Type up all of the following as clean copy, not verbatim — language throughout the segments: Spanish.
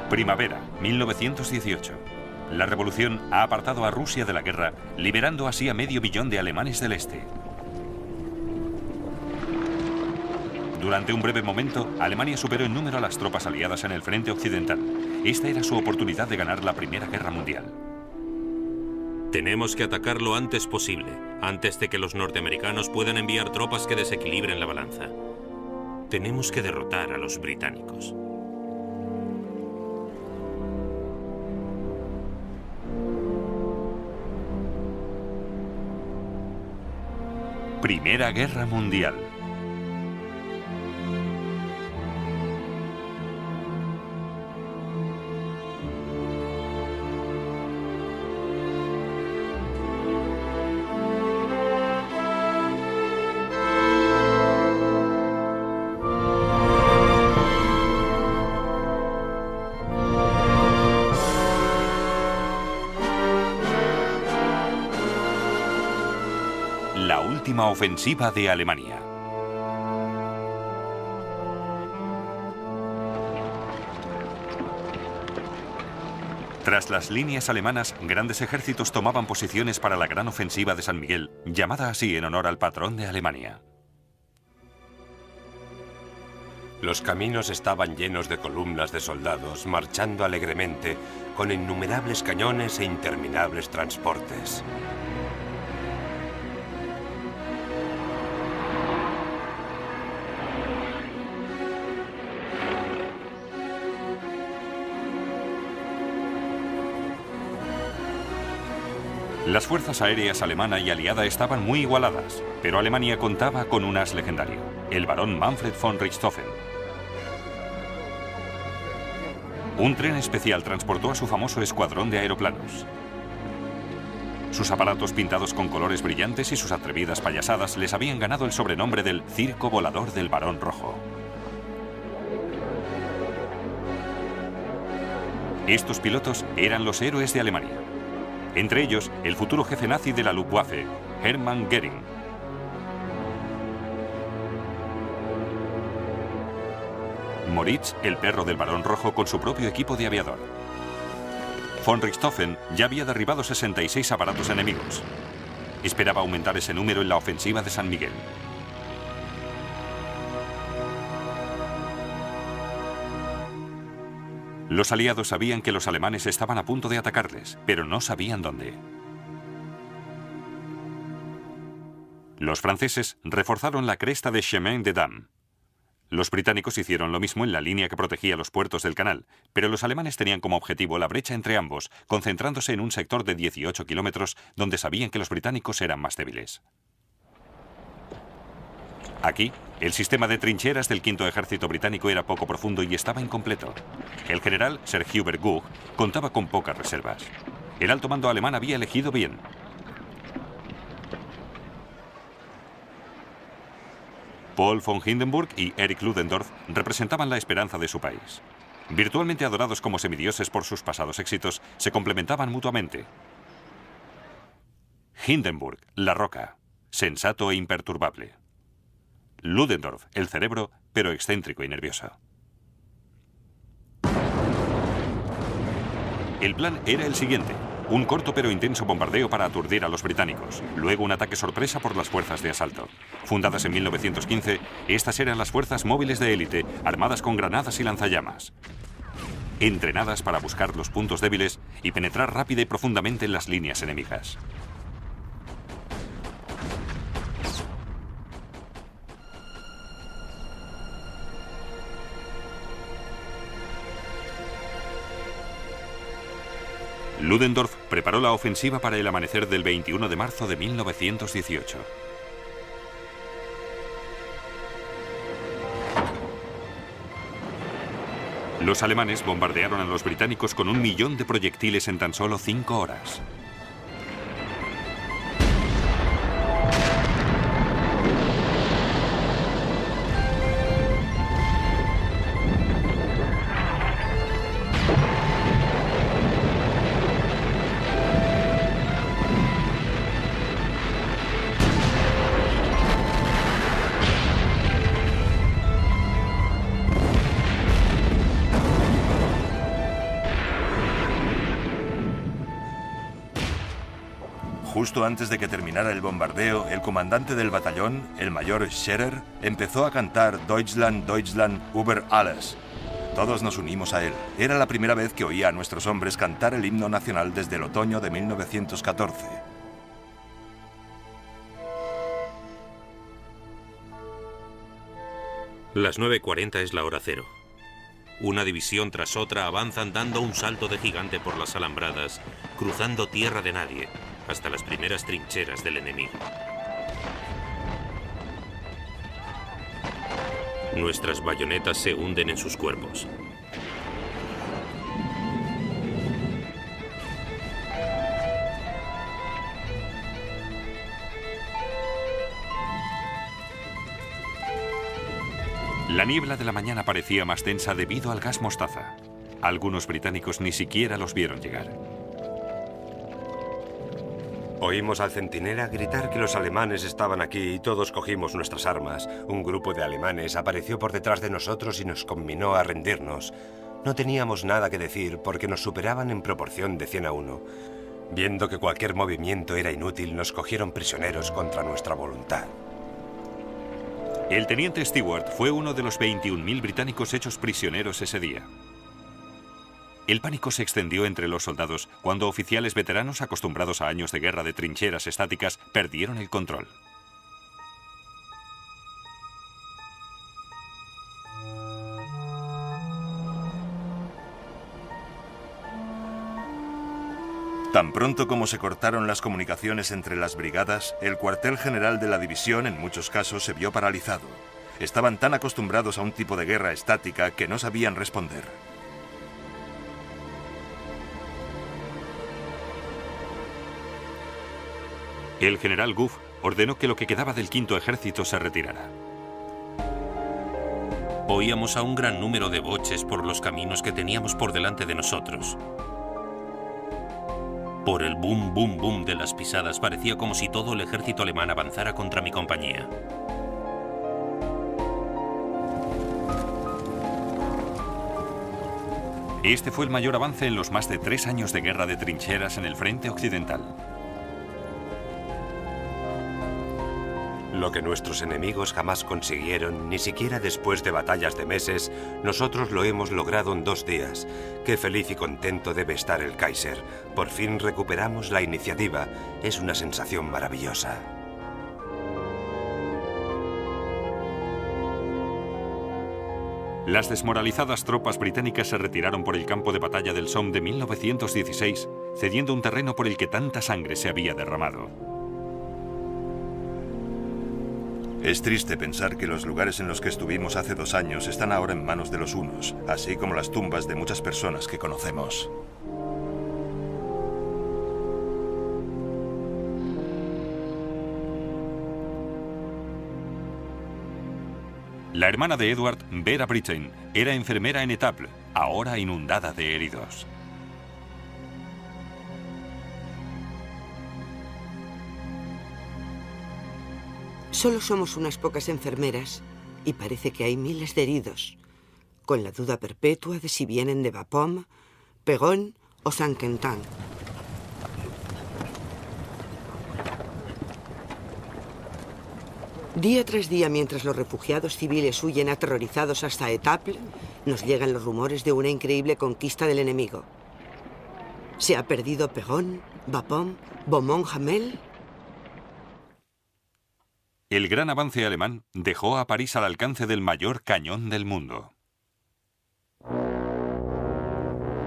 Primavera, 1918. La revolución ha apartado a Rusia de la guerra, liberando así a 500 000 de alemanes del este. Durante un breve momento, Alemania superó en número a las tropas aliadas en el frente occidental. Esta era su oportunidad de ganar la Primera Guerra Mundial. Tenemos que atacar lo antes posible, antes de que los norteamericanos puedan enviar tropas que desequilibren la balanza. Tenemos que derrotar a los británicos. Primera Guerra Mundial. La última ofensiva de Alemania. Tras las líneas alemanas, grandes ejércitos tomaban posiciones para la gran ofensiva de San Miguel, llamada así en honor al patrón de Alemania. Los caminos estaban llenos de columnas de soldados marchando alegremente con innumerables cañones e interminables transportes. Las fuerzas aéreas alemana y aliada estaban muy igualadas, pero Alemania contaba con un as legendario, el barón Manfred von Richthofen. Un tren especial transportó a su famoso escuadrón de aeroplanos. Sus aparatos pintados con colores brillantes y sus atrevidas payasadas les habían ganado el sobrenombre del circo volador del Barón Rojo. Estos pilotos eran los héroes de Alemania. Entre ellos, el futuro jefe nazi de la Luftwaffe, Hermann Göring. Moritz, el perro del Barón Rojo, con su propio equipo de aviador. Von Richthofen ya había derribado 66 aparatos enemigos. Esperaba aumentar ese número en la ofensiva de San Miguel. Los aliados sabían que los alemanes estaban a punto de atacarles, pero no sabían dónde. Los franceses reforzaron la cresta de Chemin des Dames. Los británicos hicieron lo mismo en la línea que protegía los puertos del canal, pero los alemanes tenían como objetivo la brecha entre ambos, concentrándose en un sector de 18 kilómetros donde sabían que los británicos eran más débiles. Aquí, el sistema de trincheras del Quinto Ejército Británico era poco profundo y estaba incompleto. El general Sir Hubert Gugg contaba con pocas reservas. El alto mando alemán había elegido bien. Paul von Hindenburg y Erich Ludendorff representaban la esperanza de su país. Virtualmente adorados como semidioses por sus pasados éxitos, se complementaban mutuamente. Hindenburg, la roca, sensato e imperturbable. Ludendorff, el cerebro, pero excéntrico y nervioso. El plan era el siguiente: un corto pero intenso bombardeo para aturdir a los británicos, luego un ataque sorpresa por las fuerzas de asalto. Fundadas en 1915, estas eran las fuerzas móviles de élite, armadas con granadas y lanzallamas. Entrenadas para buscar los puntos débiles y penetrar rápida y profundamente en las líneas enemigas. Ludendorff preparó la ofensiva para el amanecer del 21 de marzo de 1918. Los alemanes bombardearon a los británicos con 1 millón de proyectiles en tan solo 5 horas. Justo antes de que terminara el bombardeo, el comandante del batallón, el mayor Scherer, empezó a cantar Deutschland, Deutschland über alles. Todos nos unimos a él. Era la primera vez que oía a nuestros hombres cantar el himno nacional desde el otoño de 1914. Las 9:40 es la hora cero. Una división tras otra avanzan dando un salto de gigante por las alambradas, cruzando tierra de nadie, hasta las primeras trincheras del enemigo. Nuestras bayonetas se hunden en sus cuerpos. La niebla de la mañana parecía más densa debido al gas mostaza. Algunos británicos ni siquiera los vieron llegar. Oímos al centinela gritar que los alemanes estaban aquí y todos cogimos nuestras armas. Un grupo de alemanes apareció por detrás de nosotros y nos conminó a rendirnos. No teníamos nada que decir porque nos superaban en proporción de 100 a 1. Viendo que cualquier movimiento era inútil, nos cogieron prisioneros contra nuestra voluntad. El teniente Stewart fue uno de los 21.000 británicos hechos prisioneros ese día. El pánico se extendió entre los soldados cuando oficiales veteranos acostumbrados a años de guerra de trincheras estáticas perdieron el control. Tan pronto como se cortaron las comunicaciones entre las brigadas, el cuartel general de la división en muchos casos se vio paralizado. Estaban tan acostumbrados a un tipo de guerra estática que no sabían responder. El general Gough ordenó que lo que quedaba del quinto ejército se retirara. Oíamos a un gran número de boches por los caminos que teníamos por delante de nosotros. Por el boom, boom, boom de las pisadas parecía como si todo el ejército alemán avanzara contra mi compañía. Este fue el mayor avance en los más de 3 años de guerra de trincheras en el frente occidental. Lo que nuestros enemigos jamás consiguieron, ni siquiera después de batallas de meses, nosotros lo hemos logrado en 2 días. Qué feliz y contento debe estar el Kaiser. Por fin recuperamos la iniciativa. Es una sensación maravillosa. Las desmoralizadas tropas británicas se retiraron por el campo de batalla del Somme de 1916, cediendo un terreno por el que tanta sangre se había derramado. Es triste pensar que los lugares en los que estuvimos hace 2 años están ahora en manos de los hunos, así como las tumbas de muchas personas que conocemos. La hermana de Edward, Vera Brittain, era enfermera en Étaples, ahora inundada de heridos. Solo somos unas pocas enfermeras y parece que hay miles de heridos, con la duda perpetua de si vienen de Bapaume, Péronne o Saint-Quentin. Día tras día, mientras los refugiados civiles huyen aterrorizados hasta Étaples, nos llegan los rumores de una increíble conquista del enemigo. ¿Se ha perdido Péronne, Bapaume, Beaumont-Hamel? El gran avance alemán dejó a París al alcance del mayor cañón del mundo.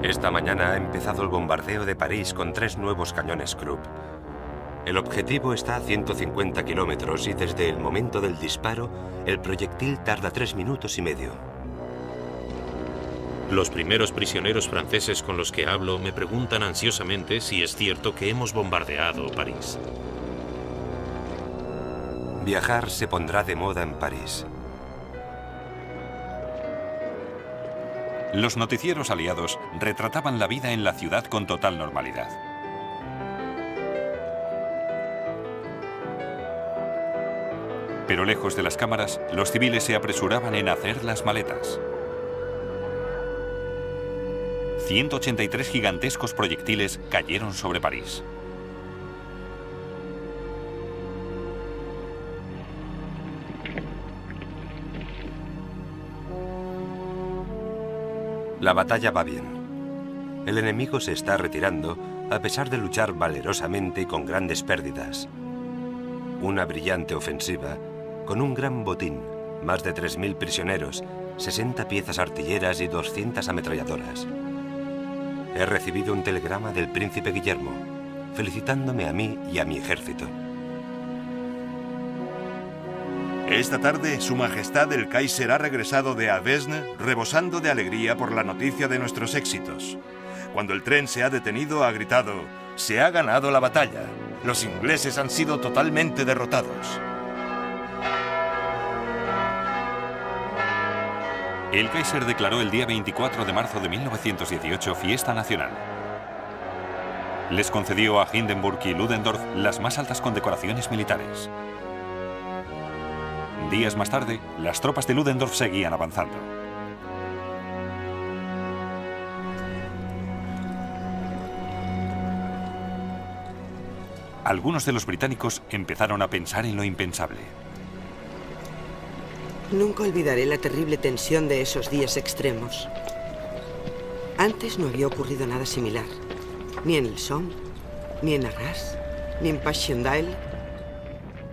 Esta mañana ha empezado el bombardeo de París con 3 nuevos cañones Krupp. El objetivo está a 150 kilómetros y desde el momento del disparo, el proyectil tarda 3 minutos y medio. Los primeros prisioneros franceses con los que hablo me preguntan ansiosamente si es cierto que hemos bombardeado París. Viajar se pondrá de moda en París. Los noticieros aliados retrataban la vida en la ciudad con total normalidad. Pero lejos de las cámaras, los civiles se apresuraban en hacer las maletas. 183 gigantescos proyectiles cayeron sobre París. La batalla va bien. El enemigo se está retirando a pesar de luchar valerosamente y con grandes pérdidas. Una brillante ofensiva con un gran botín, más de 3.000 prisioneros, 60 piezas artilleras y 200 ametralladoras. He recibido un telegrama del príncipe Guillermo, felicitándome a mí y a mi ejército. Esta tarde, Su Majestad el Kaiser ha regresado de Avesnes rebosando de alegría por la noticia de nuestros éxitos. Cuando el tren se ha detenido, ha gritado: «Se ha ganado la batalla. Los ingleses han sido totalmente derrotados». El Kaiser declaró el día 24 de marzo de 1918 fiesta nacional. Les concedió a Hindenburg y Ludendorff las más altas condecoraciones militares. Días más tarde, las tropas de Ludendorff seguían avanzando. Algunos de los británicos empezaron a pensar en lo impensable. Nunca olvidaré la terrible tensión de esos días extremos. Antes no había ocurrido nada similar. Ni en el Somme, ni en Arras, ni en Passchendaele.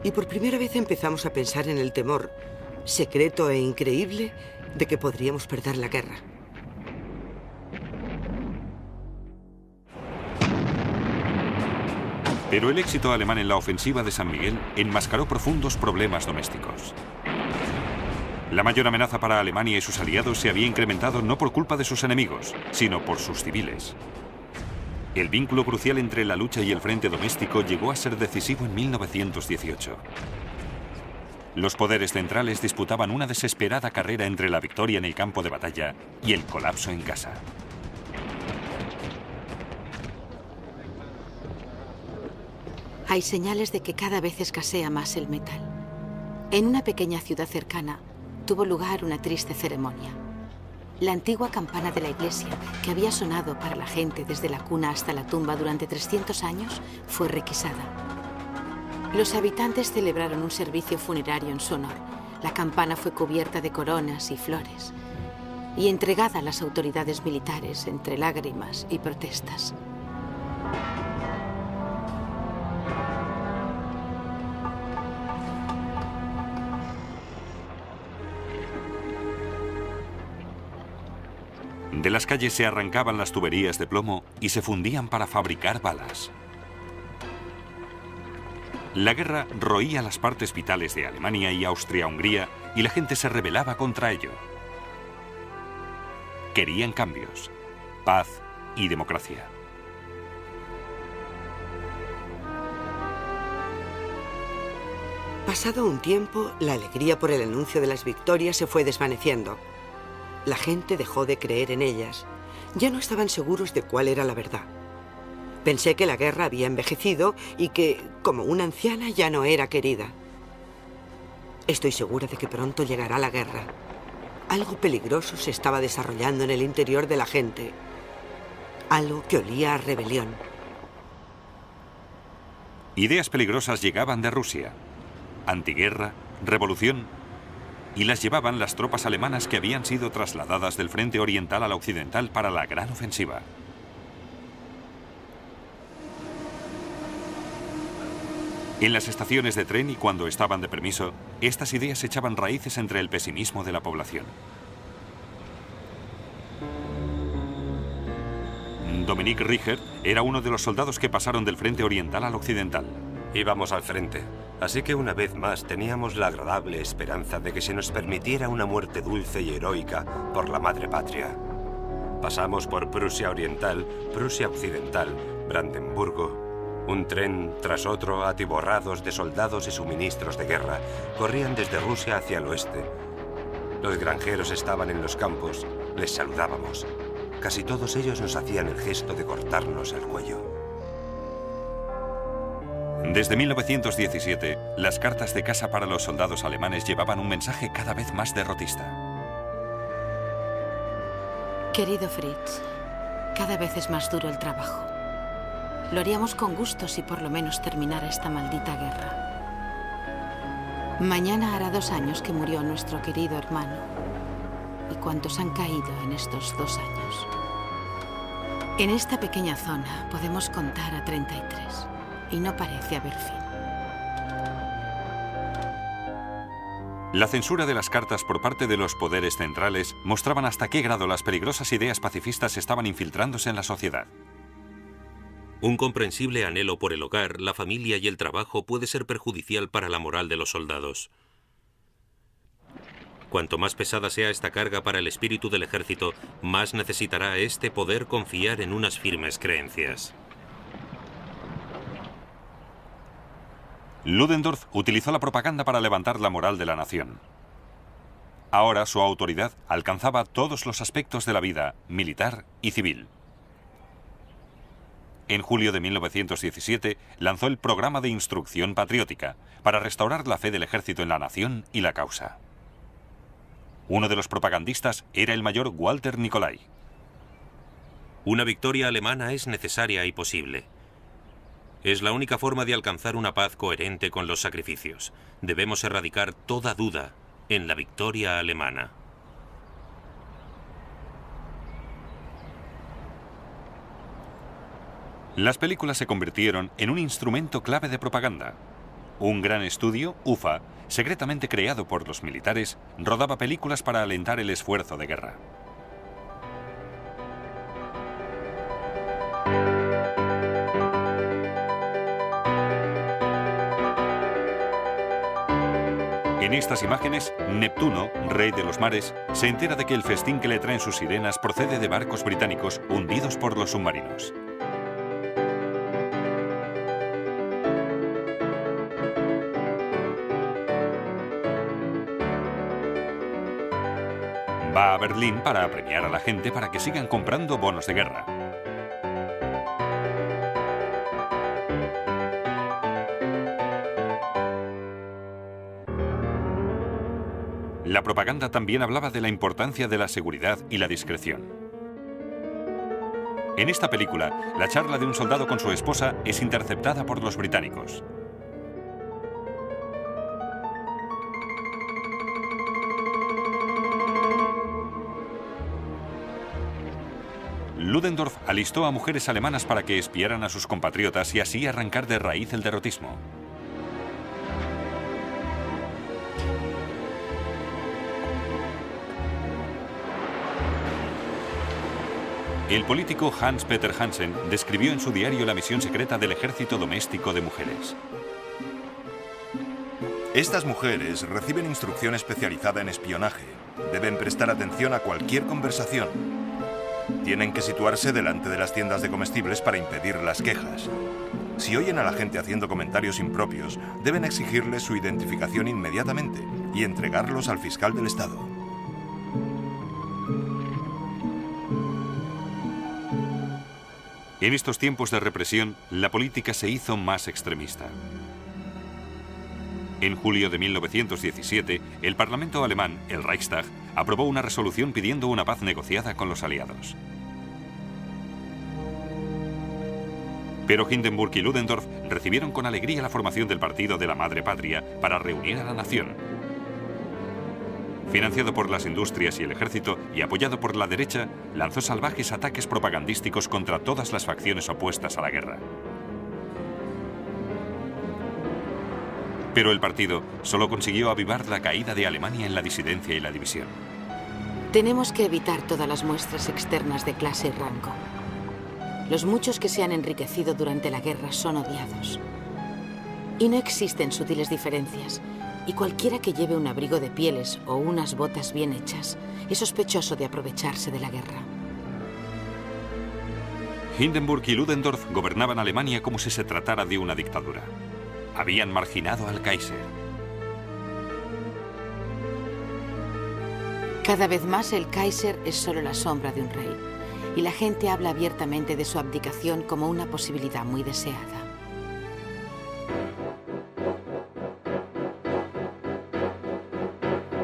Y por primera vez empezamos a pensar en el temor, secreto e increíble, de que podríamos perder la guerra. Pero el éxito alemán en la ofensiva de San Miguel enmascaró profundos problemas domésticos. La mayor amenaza para Alemania y sus aliados se había incrementado no por culpa de sus enemigos, sino por sus civiles. El vínculo crucial entre la lucha y el frente doméstico llegó a ser decisivo en 1918. Los poderes centrales disputaban una desesperada carrera entre la victoria en el campo de batalla y el colapso en casa. Hay señales de que cada vez escasea más el metal. En una pequeña ciudad cercana tuvo lugar una triste ceremonia. La antigua campana de la iglesia, que había sonado para la gente desde la cuna hasta la tumba durante 300 años, fue requisada. Los habitantes celebraron un servicio funerario en su honor. La campana fue cubierta de coronas y flores y entregada a las autoridades militares entre lágrimas y protestas. De las calles se arrancaban las tuberías de plomo y se fundían para fabricar balas. La guerra roía las partes vitales de Alemania y Austria-Hungría y la gente se rebelaba contra ello. Querían cambios, paz y democracia. Pasado un tiempo, la alegría por el anuncio de las victorias se fue desvaneciendo. La gente dejó de creer en ellas. Ya no estaban seguros de cuál era la verdad. Pensé que la guerra había envejecido y que, como una anciana, ya no era querida. Estoy segura de que pronto llegará la guerra. Algo peligroso se estaba desarrollando en el interior de la gente. Algo que olía a rebelión. Ideas peligrosas llegaban de Rusia. Antiguerra, revolución. Y las llevaban las tropas alemanas que habían sido trasladadas del frente oriental al occidental para la gran ofensiva. En las estaciones de tren y cuando estaban de permiso, estas ideas echaban raíces entre el pesimismo de la población. Dominique Richer era uno de los soldados que pasaron del frente oriental al occidental. Íbamos al frente, así que una vez más teníamos la agradable esperanza de que se nos permitiera una muerte dulce y heroica por la madre patria. Pasamos por Prusia Oriental, Prusia Occidental, Brandenburgo. Un tren tras otro, atiborrados de soldados y suministros de guerra, corrían desde Rusia hacia el oeste. Los granjeros estaban en los campos, les saludábamos. Casi todos ellos nos hacían el gesto de cortarnos el cuello. Desde 1917, las cartas de casa para los soldados alemanes llevaban un mensaje cada vez más derrotista. Querido Fritz, cada vez es más duro el trabajo. Lo haríamos con gusto si por lo menos terminara esta maldita guerra. Mañana hará 2 años que murió nuestro querido hermano. y cuántos han caído en estos 2 años. En esta pequeña zona podemos contar a 33 y no parece haber fin. La censura de las cartas por parte de los poderes centrales mostraban hasta qué grado las peligrosas ideas pacifistas estaban infiltrándose en la sociedad. Un comprensible anhelo por el hogar, la familia y el trabajo puede ser perjudicial para la moral de los soldados. Cuanto más pesada sea esta carga para el espíritu del ejército, más necesitará éste poder confiar en unas firmes creencias. Ludendorff utilizó la propaganda para levantar la moral de la nación. Ahora su autoridad alcanzaba todos los aspectos de la vida, militar y civil. En julio de 1917 lanzó el programa de instrucción patriótica para restaurar la fe del ejército en la nación y la causa. Uno de los propagandistas era el mayor Walter Nicolai. Una victoria alemana es necesaria y posible. Es la única forma de alcanzar una paz coherente con los sacrificios. Debemos erradicar toda duda en la victoria alemana. Las películas se convirtieron en un instrumento clave de propaganda. Un gran estudio, UFA, secretamente creado por los militares, rodaba películas para alentar el esfuerzo de guerra. En estas imágenes, Neptuno, rey de los mares, se entera de que el festín que le traen sus sirenas procede de barcos británicos hundidos por los submarinos. Va a Berlín para apremiar a la gente para que sigan comprando bonos de guerra. La propaganda también hablaba de la importancia de la seguridad y la discreción. En esta película, la charla de un soldado con su esposa es interceptada por los británicos. Ludendorff alistó a mujeres alemanas para que espiaran a sus compatriotas y así arrancar de raíz el derrotismo. El político Hans-Peter Hansen describió en su diario la misión secreta del ejército doméstico de mujeres. Estas mujeres reciben instrucción especializada en espionaje. Deben prestar atención a cualquier conversación. Tienen que situarse delante de las tiendas de comestibles para impedir las quejas. Si oyen a la gente haciendo comentarios impropios, deben exigirles su identificación inmediatamente y entregarlos al fiscal del Estado. En estos tiempos de represión, la política se hizo más extremista. En julio de 1917, el Parlamento alemán, el Reichstag, aprobó una resolución pidiendo una paz negociada con los aliados. Pero Hindenburg y Ludendorff recibieron con alegría la formación del Partido de la Madre Patria para reunir a la nación. Financiado por las industrias y el ejército y apoyado por la derecha, lanzó salvajes ataques propagandísticos contra todas las facciones opuestas a la guerra. Pero el partido solo consiguió avivar la caída de Alemania en la disidencia y la división. Tenemos que evitar todas las muestras externas de clase y rango. Los muchos que se han enriquecido durante la guerra son odiados. Y no existen sutiles diferencias. Y cualquiera que lleve un abrigo de pieles o unas botas bien hechas es sospechoso de aprovecharse de la guerra. Hindenburg y Ludendorff gobernaban Alemania como si se tratara de una dictadura. Habían marginado al Kaiser. Cada vez más el Kaiser es solo la sombra de un rey, y la gente habla abiertamente de su abdicación como una posibilidad muy deseada.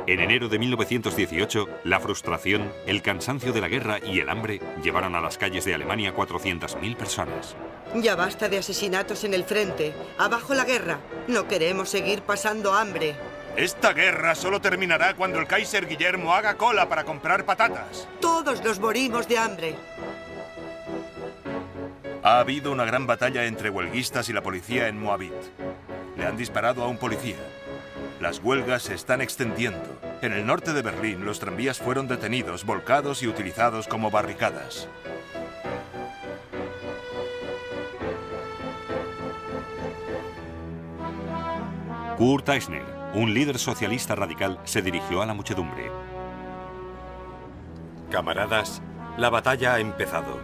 En enero de 1918, la frustración, el cansancio de la guerra y el hambre llevaron a las calles de Alemania 400.000 personas. Ya basta de asesinatos en el frente. ¡Abajo la guerra! No queremos seguir pasando hambre. Esta guerra solo terminará cuando el Kaiser Guillermo haga cola para comprar patatas. Todos nos morimos de hambre. Ha habido una gran batalla entre huelguistas y la policía en Moabit. Le han disparado a un policía. Las huelgas se están extendiendo. En el norte de Berlín, los tranvías fueron detenidos, volcados y utilizados como barricadas. Kurt Eisner, un líder socialista radical, se dirigió a la muchedumbre. Camaradas, la batalla ha empezado.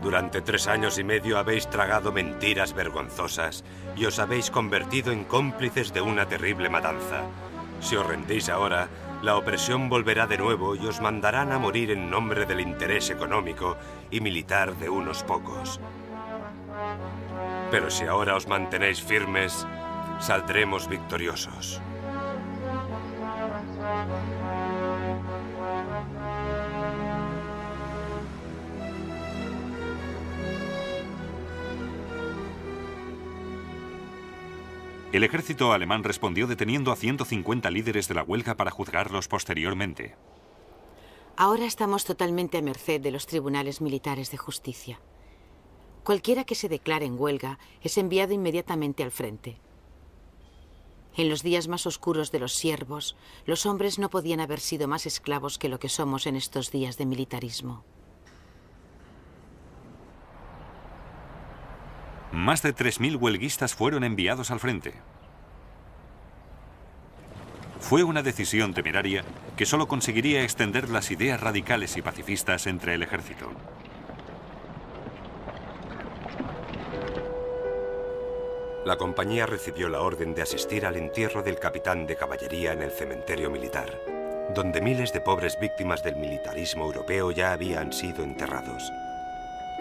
Durante 3 años y medio habéis tragado mentiras vergonzosas y os habéis convertido en cómplices de una terrible matanza. Si os rendís ahora, la opresión volverá de nuevo y os mandarán a morir en nombre del interés económico y militar de unos pocos. Pero si ahora os mantenéis firmes, saldremos victoriosos. El ejército alemán respondió deteniendo a 150 líderes de la huelga para juzgarlos posteriormente. Ahora estamos totalmente a merced de los tribunales militares de justicia. Cualquiera que se declare en huelga es enviado inmediatamente al frente. En los días más oscuros de los siervos, los hombres no podían haber sido más esclavos que lo que somos en estos días de militarismo. Más de 3.000 huelguistas fueron enviados al frente. Fue una decisión temeraria que solo conseguiría extender las ideas radicales y pacifistas entre el ejército. La compañía recibió la orden de asistir al entierro del capitán de caballería en el cementerio militar, donde miles de pobres víctimas del militarismo europeo ya habían sido enterrados.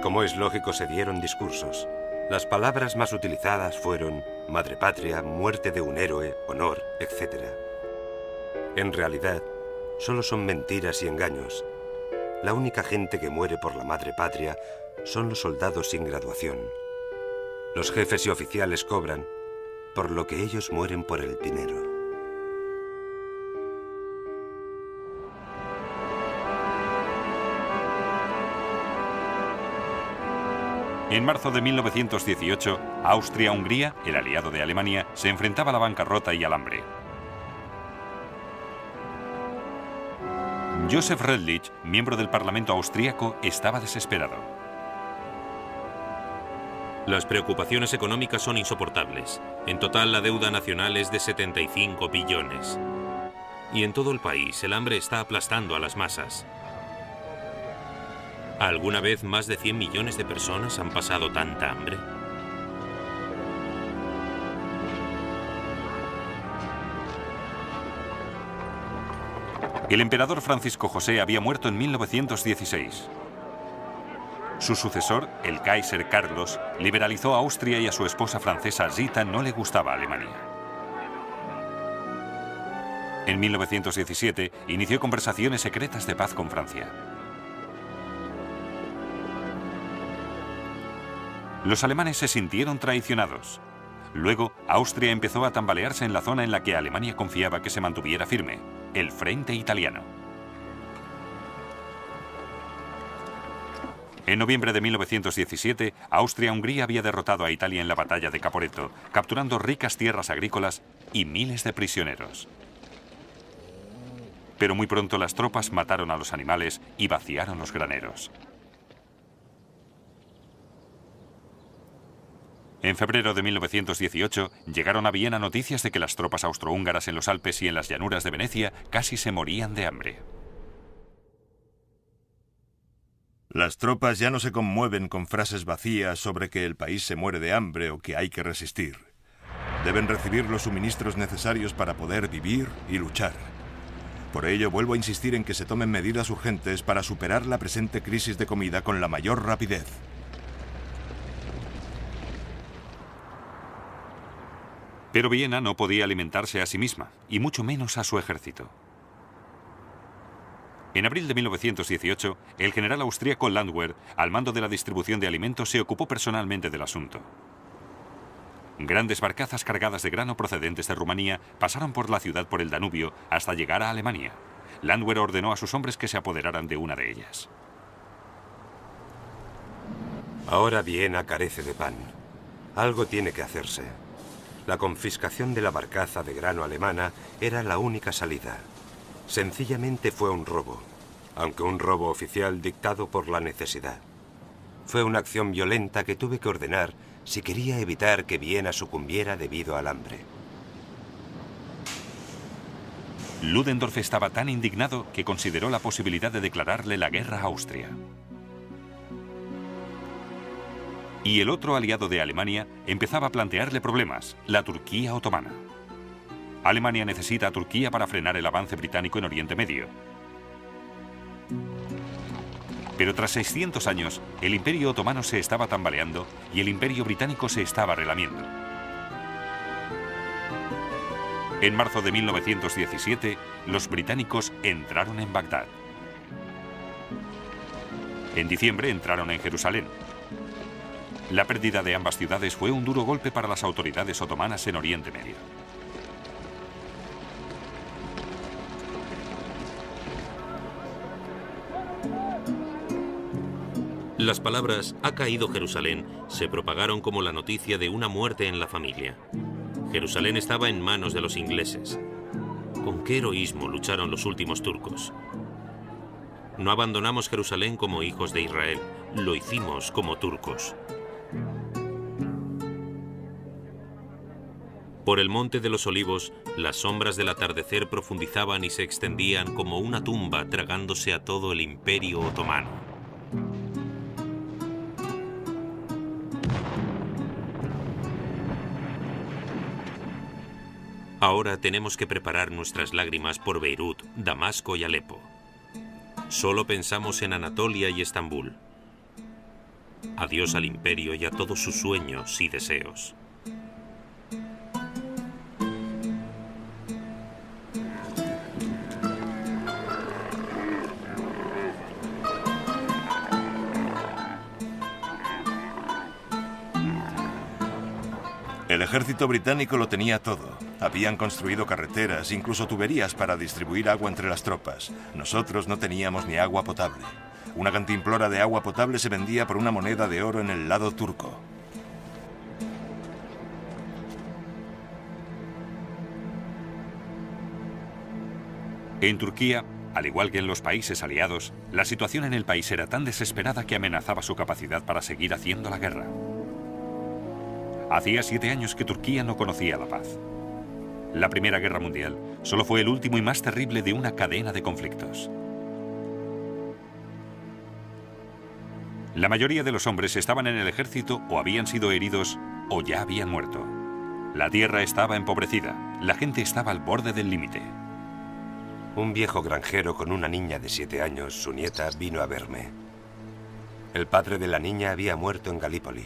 Como es lógico, se dieron discursos. Las palabras más utilizadas fueron madre patria, muerte de un héroe, honor, etc. En realidad, solo son mentiras y engaños. La única gente que muere por la madre patria son los soldados sin graduación. Los jefes y oficiales cobran, por lo que ellos mueren por el dinero. En marzo de 1918, Austria-Hungría, el aliado de Alemania, se enfrentaba a la bancarrota y al hambre. Josef Redlich, miembro del Parlamento austríaco, estaba desesperado. Las preocupaciones económicas son insoportables. En total, la deuda nacional es de 75 billones. Y en todo el país, el hambre está aplastando a las masas. ¿Alguna vez más de 100 millones de personas han pasado tanta hambre? El emperador Francisco José había muerto en 1916. Su sucesor, el Kaiser Carlos, liberalizó a Austria y a su esposa francesa Zita no le gustaba Alemania. En 1917 inició conversaciones secretas de paz con Francia. Los alemanes se sintieron traicionados. Luego, Austria empezó a tambalearse en la zona en la que Alemania confiaba que se mantuviera firme, el frente italiano. En noviembre de 1917, Austria-Hungría había derrotado a Italia en la batalla de Caporetto, capturando ricas tierras agrícolas y miles de prisioneros. Pero muy pronto las tropas mataron a los animales y vaciaron los graneros. En febrero de 1918 llegaron a Viena noticias de que las tropas austrohúngaras en los Alpes y en las llanuras de Venecia casi se morían de hambre. Las tropas ya no se conmueven con frases vacías sobre que el país se muere de hambre o que hay que resistir. Deben recibir los suministros necesarios para poder vivir y luchar. Por ello, vuelvo a insistir en que se tomen medidas urgentes para superar la presente crisis de comida con la mayor rapidez. Pero Viena no podía alimentarse a sí misma, y mucho menos a su ejército. En abril de 1918, el general austríaco Landwehr, al mando de la distribución de alimentos, se ocupó personalmente del asunto. Grandes barcazas cargadas de grano procedentes de Rumanía pasaron por la ciudad por el Danubio hasta llegar a Alemania. Landwehr ordenó a sus hombres que se apoderaran de una de ellas. Ahora Viena carece de pan. Algo tiene que hacerse. La confiscación de la barcaza de grano alemana era la única salida. Sencillamente fue un robo, aunque un robo oficial dictado por la necesidad. Fue una acción violenta que tuve que ordenar si quería evitar que Viena sucumbiera debido al hambre. Ludendorff estaba tan indignado que consideró la posibilidad de declararle la guerra a Austria. Y el otro aliado de Alemania empezaba a plantearle problemas, la Turquía otomana. Alemania necesita a Turquía para frenar el avance británico en Oriente Medio. Pero tras 600 años, el Imperio otomano se estaba tambaleando y el Imperio británico se estaba relamiendo. En marzo de 1917, los británicos entraron en Bagdad. En diciembre entraron en Jerusalén. La pérdida de ambas ciudades fue un duro golpe para las autoridades otomanas en Oriente Medio. Las palabras «ha caído Jerusalén» se propagaron como la noticia de una muerte en la familia. Jerusalén estaba en manos de los ingleses. ¿Con qué heroísmo lucharon los últimos turcos? No abandonamos Jerusalén como hijos de Israel, lo hicimos como turcos. Por el Monte de los Olivos, las sombras del atardecer profundizaban y se extendían como una tumba tragándose a todo el Imperio otomano. Ahora tenemos que preparar nuestras lágrimas por Beirut, Damasco y Alepo. Solo pensamos en Anatolia y Estambul. Adiós al imperio y a todos sus sueños y deseos. El ejército británico lo tenía todo. Habían construido carreteras, incluso tuberías para distribuir agua entre las tropas. Nosotros no teníamos ni agua potable. Una cantimplora de agua potable se vendía por una moneda de oro en el lado turco. En Turquía, al igual que en los países aliados, la situación en el país era tan desesperada que amenazaba su capacidad para seguir haciendo la guerra. Hacía 7 años que Turquía no conocía la paz. La Primera Guerra Mundial solo fue el último y más terrible de una cadena de conflictos. La mayoría de los hombres estaban en el ejército o habían sido heridos o ya habían muerto. La tierra estaba empobrecida, la gente estaba al borde del límite. Un viejo granjero con una niña de 7 años, su nieta, vino a verme. El padre de la niña había muerto en Galípoli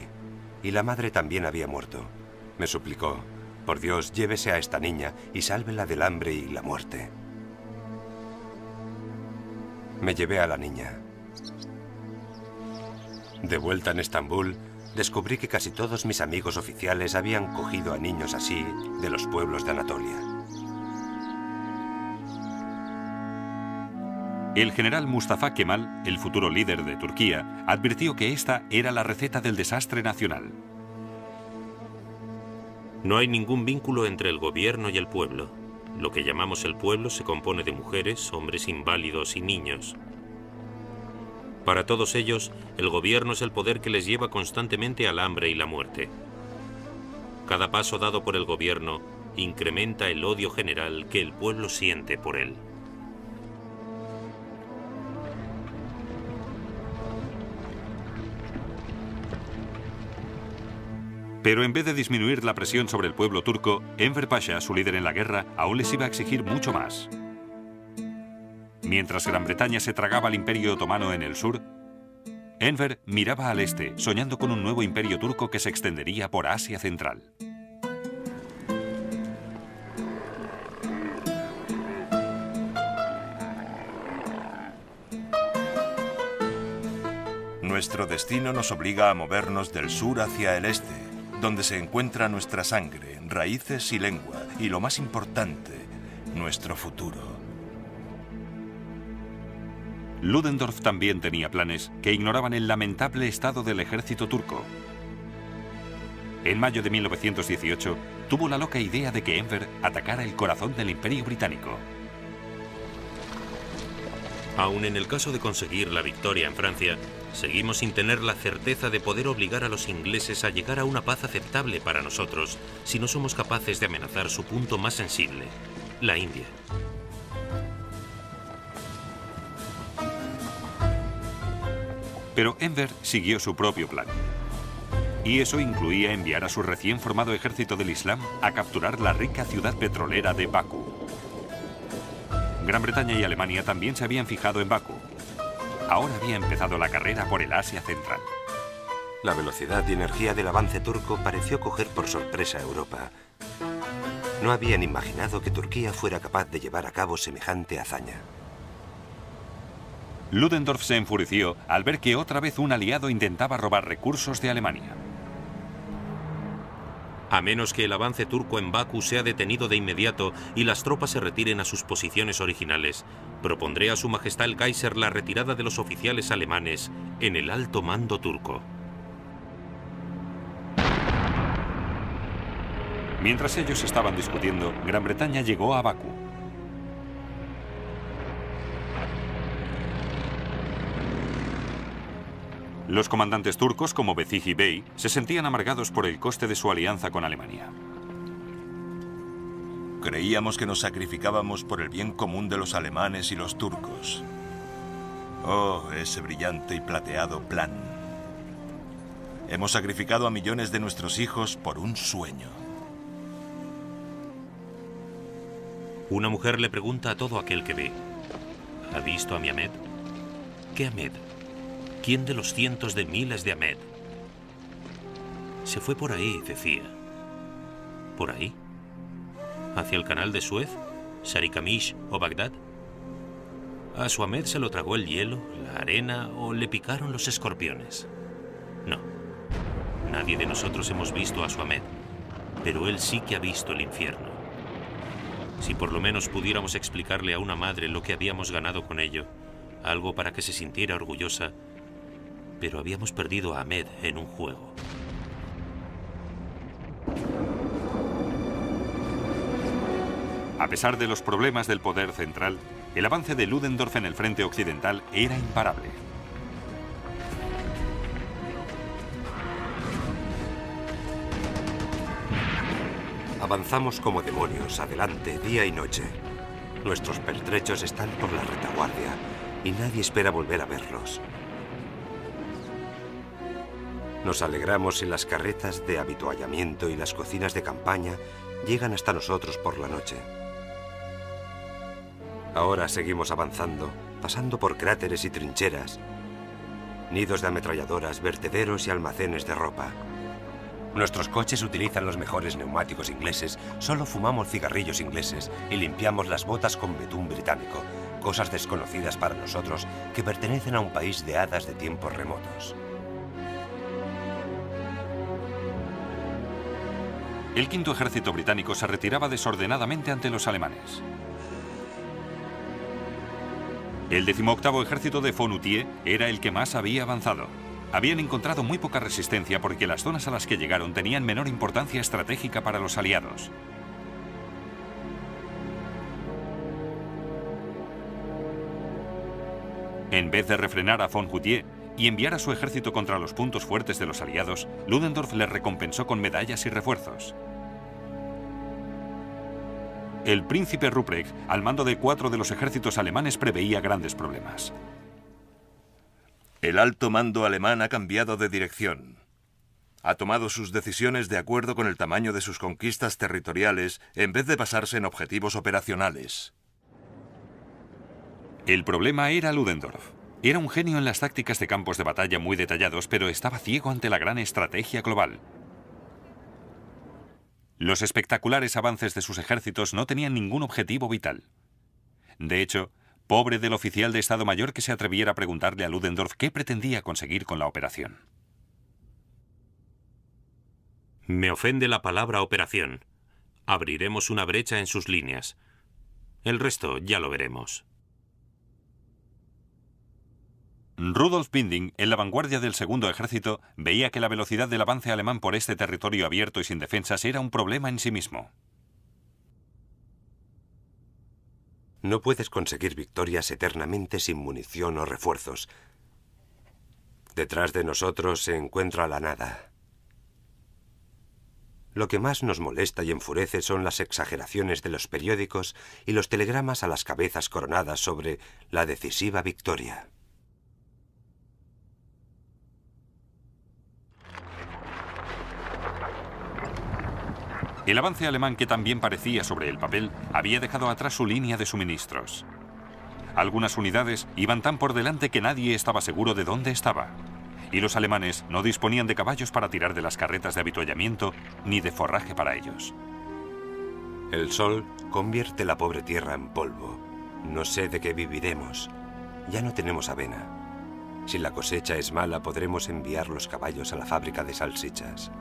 y la madre también había muerto. Me suplicó: por Dios, llévese a esta niña y sálvela del hambre y la muerte. Me llevé a la niña. De vuelta en Estambul, descubrí que casi todos mis amigos oficiales habían cogido a niños así de los pueblos de Anatolia. El general Mustafa Kemal, el futuro líder de Turquía, advirtió que esta era la receta del desastre nacional. No hay ningún vínculo entre el gobierno y el pueblo. Lo que llamamos el pueblo se compone de mujeres, hombres inválidos y niños. Para todos ellos, el gobierno es el poder que les lleva constantemente al hambre y la muerte. Cada paso dado por el gobierno incrementa el odio general que el pueblo siente por él. Pero en vez de disminuir la presión sobre el pueblo turco, Enver Pasha, su líder en la guerra, aún les iba a exigir mucho más. Mientras Gran Bretaña se tragaba al Imperio Otomano en el sur, Enver miraba al este, soñando con un nuevo imperio turco que se extendería por Asia Central. Nuestro destino nos obliga a movernos del sur hacia el este. donde se encuentra nuestra sangre, raíces y lengua, y lo más importante, nuestro futuro. Ludendorff también tenía planes que ignoraban el lamentable estado del ejército turco. En mayo de 1918, tuvo la loca idea de que Enver atacara el corazón del Imperio Británico. Aun en el caso de conseguir la victoria en Francia, seguimos sin tener la certeza de poder obligar a los ingleses a llegar a una paz aceptable para nosotros si no somos capaces de amenazar su punto más sensible, la India. Pero Enver siguió su propio plan. Y eso incluía enviar a su recién formado ejército del Islam a capturar la rica ciudad petrolera de Bakú. Gran Bretaña y Alemania también se habían fijado en Bakú. Ahora había empezado la carrera por el Asia Central. La velocidad y energía del avance turco pareció coger por sorpresa a Europa. No habían imaginado que Turquía fuera capaz de llevar a cabo semejante hazaña. Ludendorff se enfureció al ver que otra vez un aliado intentaba robar recursos de Alemania. A menos que el avance turco en Bakú sea detenido de inmediato y las tropas se retiren a sus posiciones originales, propondré a Su Majestad el Kaiser la retirada de los oficiales alemanes en el alto mando turco. Mientras ellos estaban discutiendo, Gran Bretaña llegó a Bakú. Los comandantes turcos, como Bezihi Bey, se sentían amargados por el coste de su alianza con Alemania. Creíamos que nos sacrificábamos por el bien común de los alemanes y los turcos. Oh, ese brillante y plateado plan. Hemos sacrificado a millones de nuestros hijos por un sueño. Una mujer le pregunta a todo aquel que ve: ¿ha visto a mi Ahmed? ¿Qué Ahmed? ¿Quién de los cientos de miles de Ahmed? Se fue por ahí, decía. ¿Por ahí? ¿Hacia el canal de Suez? ¿Sarikamish o Bagdad? ¿A su Ahmed se lo tragó el hielo, la arena o le picaron los escorpiones? No. Nadie de nosotros hemos visto a su Ahmed, pero él sí que ha visto el infierno. Si por lo menos pudiéramos explicarle a una madre lo que habíamos ganado con ello, algo para que se sintiera orgullosa, pero habíamos perdido a Ahmed en un juego. A pesar de los problemas del poder central, el avance de Ludendorff en el frente occidental era imparable. Avanzamos como demonios, adelante, día y noche. Nuestros pertrechos están por la retaguardia y nadie espera volver a verlos. Nos alegramos si las carretas de avituallamiento y las cocinas de campaña llegan hasta nosotros por la noche. Ahora seguimos avanzando, pasando por cráteres y trincheras, nidos de ametralladoras, vertederos y almacenes de ropa. Nuestros coches utilizan los mejores neumáticos ingleses, solo fumamos cigarrillos ingleses y limpiamos las botas con betún británico, cosas desconocidas para nosotros que pertenecen a un país de hadas de tiempos remotos. El quinto ejército británico se retiraba desordenadamente ante los alemanes. El 18º ejército de Fonutier era el que más había avanzado. Habían encontrado muy poca resistencia porque las zonas a las que llegaron tenían menor importancia estratégica para los aliados. En vez de refrenar a Fonutier y enviar a su ejército contra los puntos fuertes de los aliados, Ludendorff les recompensó con medallas y refuerzos. El príncipe Ruprecht, al mando de 4 de los ejércitos alemanes, preveía grandes problemas. El alto mando alemán ha cambiado de dirección. Ha tomado sus decisiones de acuerdo con el tamaño de sus conquistas territoriales en vez de basarse en objetivos operacionales. El problema era Ludendorff. Era un genio en las tácticas de campos de batalla muy detallados, pero estaba ciego ante la gran estrategia global. Los espectaculares avances de sus ejércitos no tenían ningún objetivo vital. De hecho, pobre del oficial de Estado Mayor que se atreviera a preguntarle a Ludendorff qué pretendía conseguir con la operación. Me ofende la palabra operación. Abriremos una brecha en sus líneas. El resto ya lo veremos. Rudolf Binding, en la vanguardia del segundo ejército, veía que la velocidad del avance alemán por este territorio abierto y sin defensas era un problema en sí mismo. No puedes conseguir victorias eternamente sin munición o refuerzos. Detrás de nosotros se encuentra la nada. Lo que más nos molesta y enfurece son las exageraciones de los periódicos y los telegramas a las cabezas coronadas sobre la decisiva victoria. El avance alemán, que también parecía sobre el papel, había dejado atrás su línea de suministros. Algunas unidades iban tan por delante que nadie estaba seguro de dónde estaba. Y los alemanes no disponían de caballos para tirar de las carretas de avituallamiento ni de forraje para ellos. El sol convierte la pobre tierra en polvo. No sé de qué viviremos. Ya no tenemos avena. Si la cosecha es mala, podremos enviar los caballos a la fábrica de salsichas.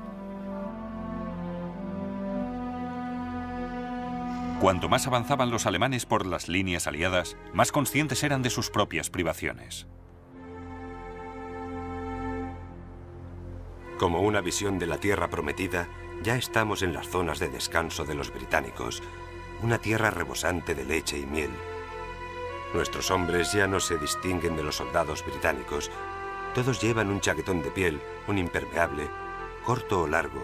Cuanto más avanzaban los alemanes por las líneas aliadas, más conscientes eran de sus propias privaciones. Como una visión de la tierra prometida, ya estamos en las zonas de descanso de los británicos, una tierra rebosante de leche y miel. Nuestros hombres ya no se distinguen de los soldados británicos. Todos llevan un chaquetón de piel, un impermeable, corto o largo.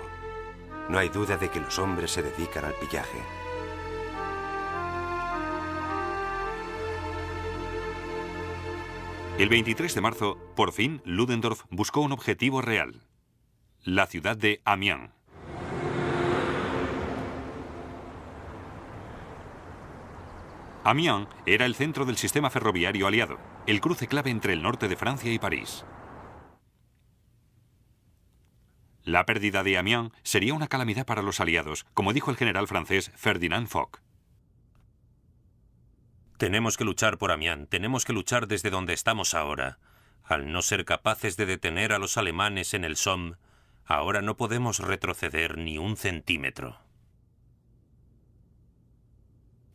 No hay duda de que los hombres se dedican al pillaje. El 23 de marzo, por fin, Ludendorff buscó un objetivo real: la ciudad de Amiens. Amiens era el centro del sistema ferroviario aliado, el cruce clave entre el norte de Francia y París. La pérdida de Amiens sería una calamidad para los aliados, como dijo el general francés Ferdinand Foch. Tenemos que luchar por Amiens, tenemos que luchar desde donde estamos ahora. Al no ser capaces de detener a los alemanes en el Somme, ahora no podemos retroceder ni un centímetro.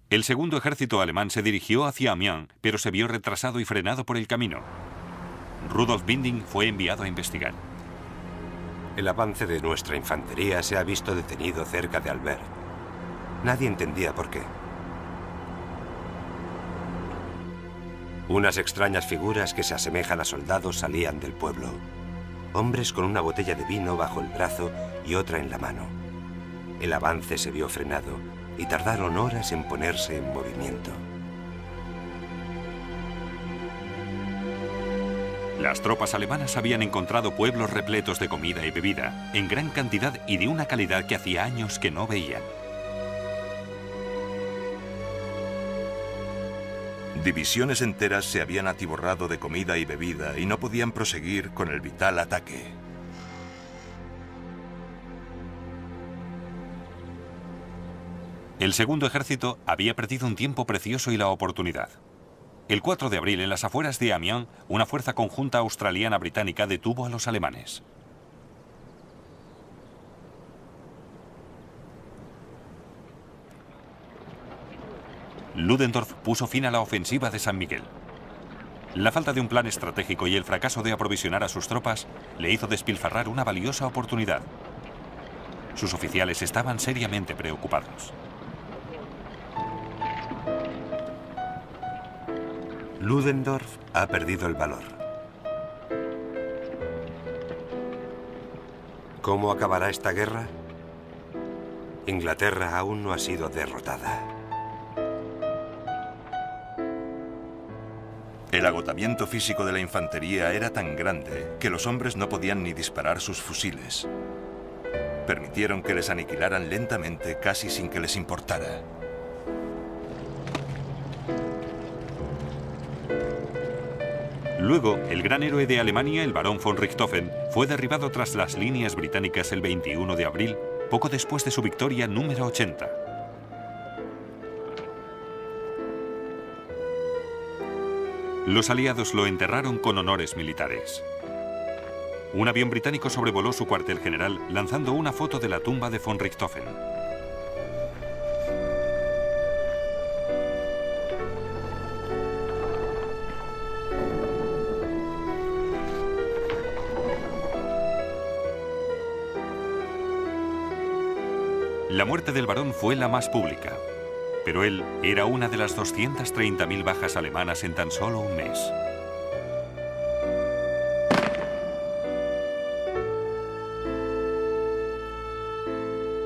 El segundo ejército alemán se dirigió hacia Amiens, pero se vio retrasado y frenado por el camino. Rudolf Binding fue enviado a investigar. El avance de nuestra infantería se ha visto detenido cerca de Albert. Nadie entendía por qué. Unas extrañas figuras que se asemejan a soldados salían del pueblo. Hombres con una botella de vino bajo el brazo y otra en la mano. El avance se vio frenado y tardaron horas en ponerse en movimiento. Las tropas alemanas habían encontrado pueblos repletos de comida y bebida, en gran cantidad y de una calidad que hacía años que no veían. Divisiones enteras se habían atiborrado de comida y bebida y no podían proseguir con el vital ataque. El segundo ejército había perdido un tiempo precioso y la oportunidad. El 4 de abril, en las afueras de Amiens, una fuerza conjunta australiana-británica detuvo a los alemanes. Ludendorff puso fin a la ofensiva de San Miguel. La falta de un plan estratégico y el fracaso de aprovisionar a sus tropas le hizo despilfarrar una valiosa oportunidad. Sus oficiales estaban seriamente preocupados. Ludendorff ha perdido el valor. ¿Cómo acabará esta guerra? Inglaterra aún no ha sido derrotada. El agotamiento físico de la infantería era tan grande que los hombres no podían ni disparar sus fusiles. Permitieron que les aniquilaran lentamente, casi sin que les importara. Luego, el gran héroe de Alemania, el barón von Richthofen, fue derribado tras las líneas británicas el 21 de abril, poco después de su victoria número 80. Los aliados lo enterraron con honores militares. Un avión británico sobrevoló su cuartel general lanzando una foto de la tumba de von Richthofen. La muerte del barón fue la más pública, pero él era una de las 230.000 bajas alemanas en tan solo un mes.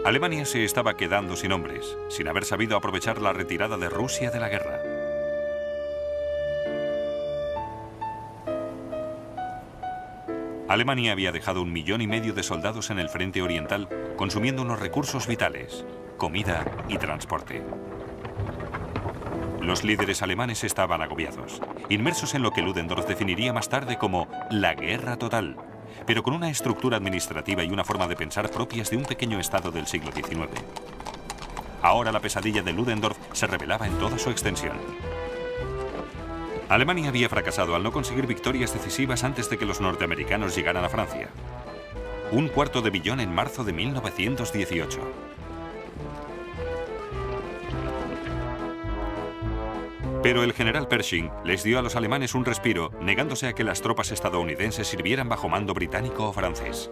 Alemania se estaba quedando sin hombres, sin haber sabido aprovechar la retirada de Rusia de la guerra. Alemania había dejado 1,5 millones de soldados en el frente oriental, consumiendo unos recursos vitales, comida y transporte. Los líderes alemanes estaban agobiados, inmersos en lo que Ludendorff definiría más tarde como la guerra total, pero con una estructura administrativa y una forma de pensar propias de un pequeño estado del siglo XIX. Ahora la pesadilla de Ludendorff se revelaba en toda su extensión. Alemania había fracasado al no conseguir victorias decisivas antes de que los norteamericanos llegaran a Francia. 250 millones en marzo de 1918. Pero el general Pershing les dio a los alemanes un respiro, negándose a que las tropas estadounidenses sirvieran bajo mando británico o francés.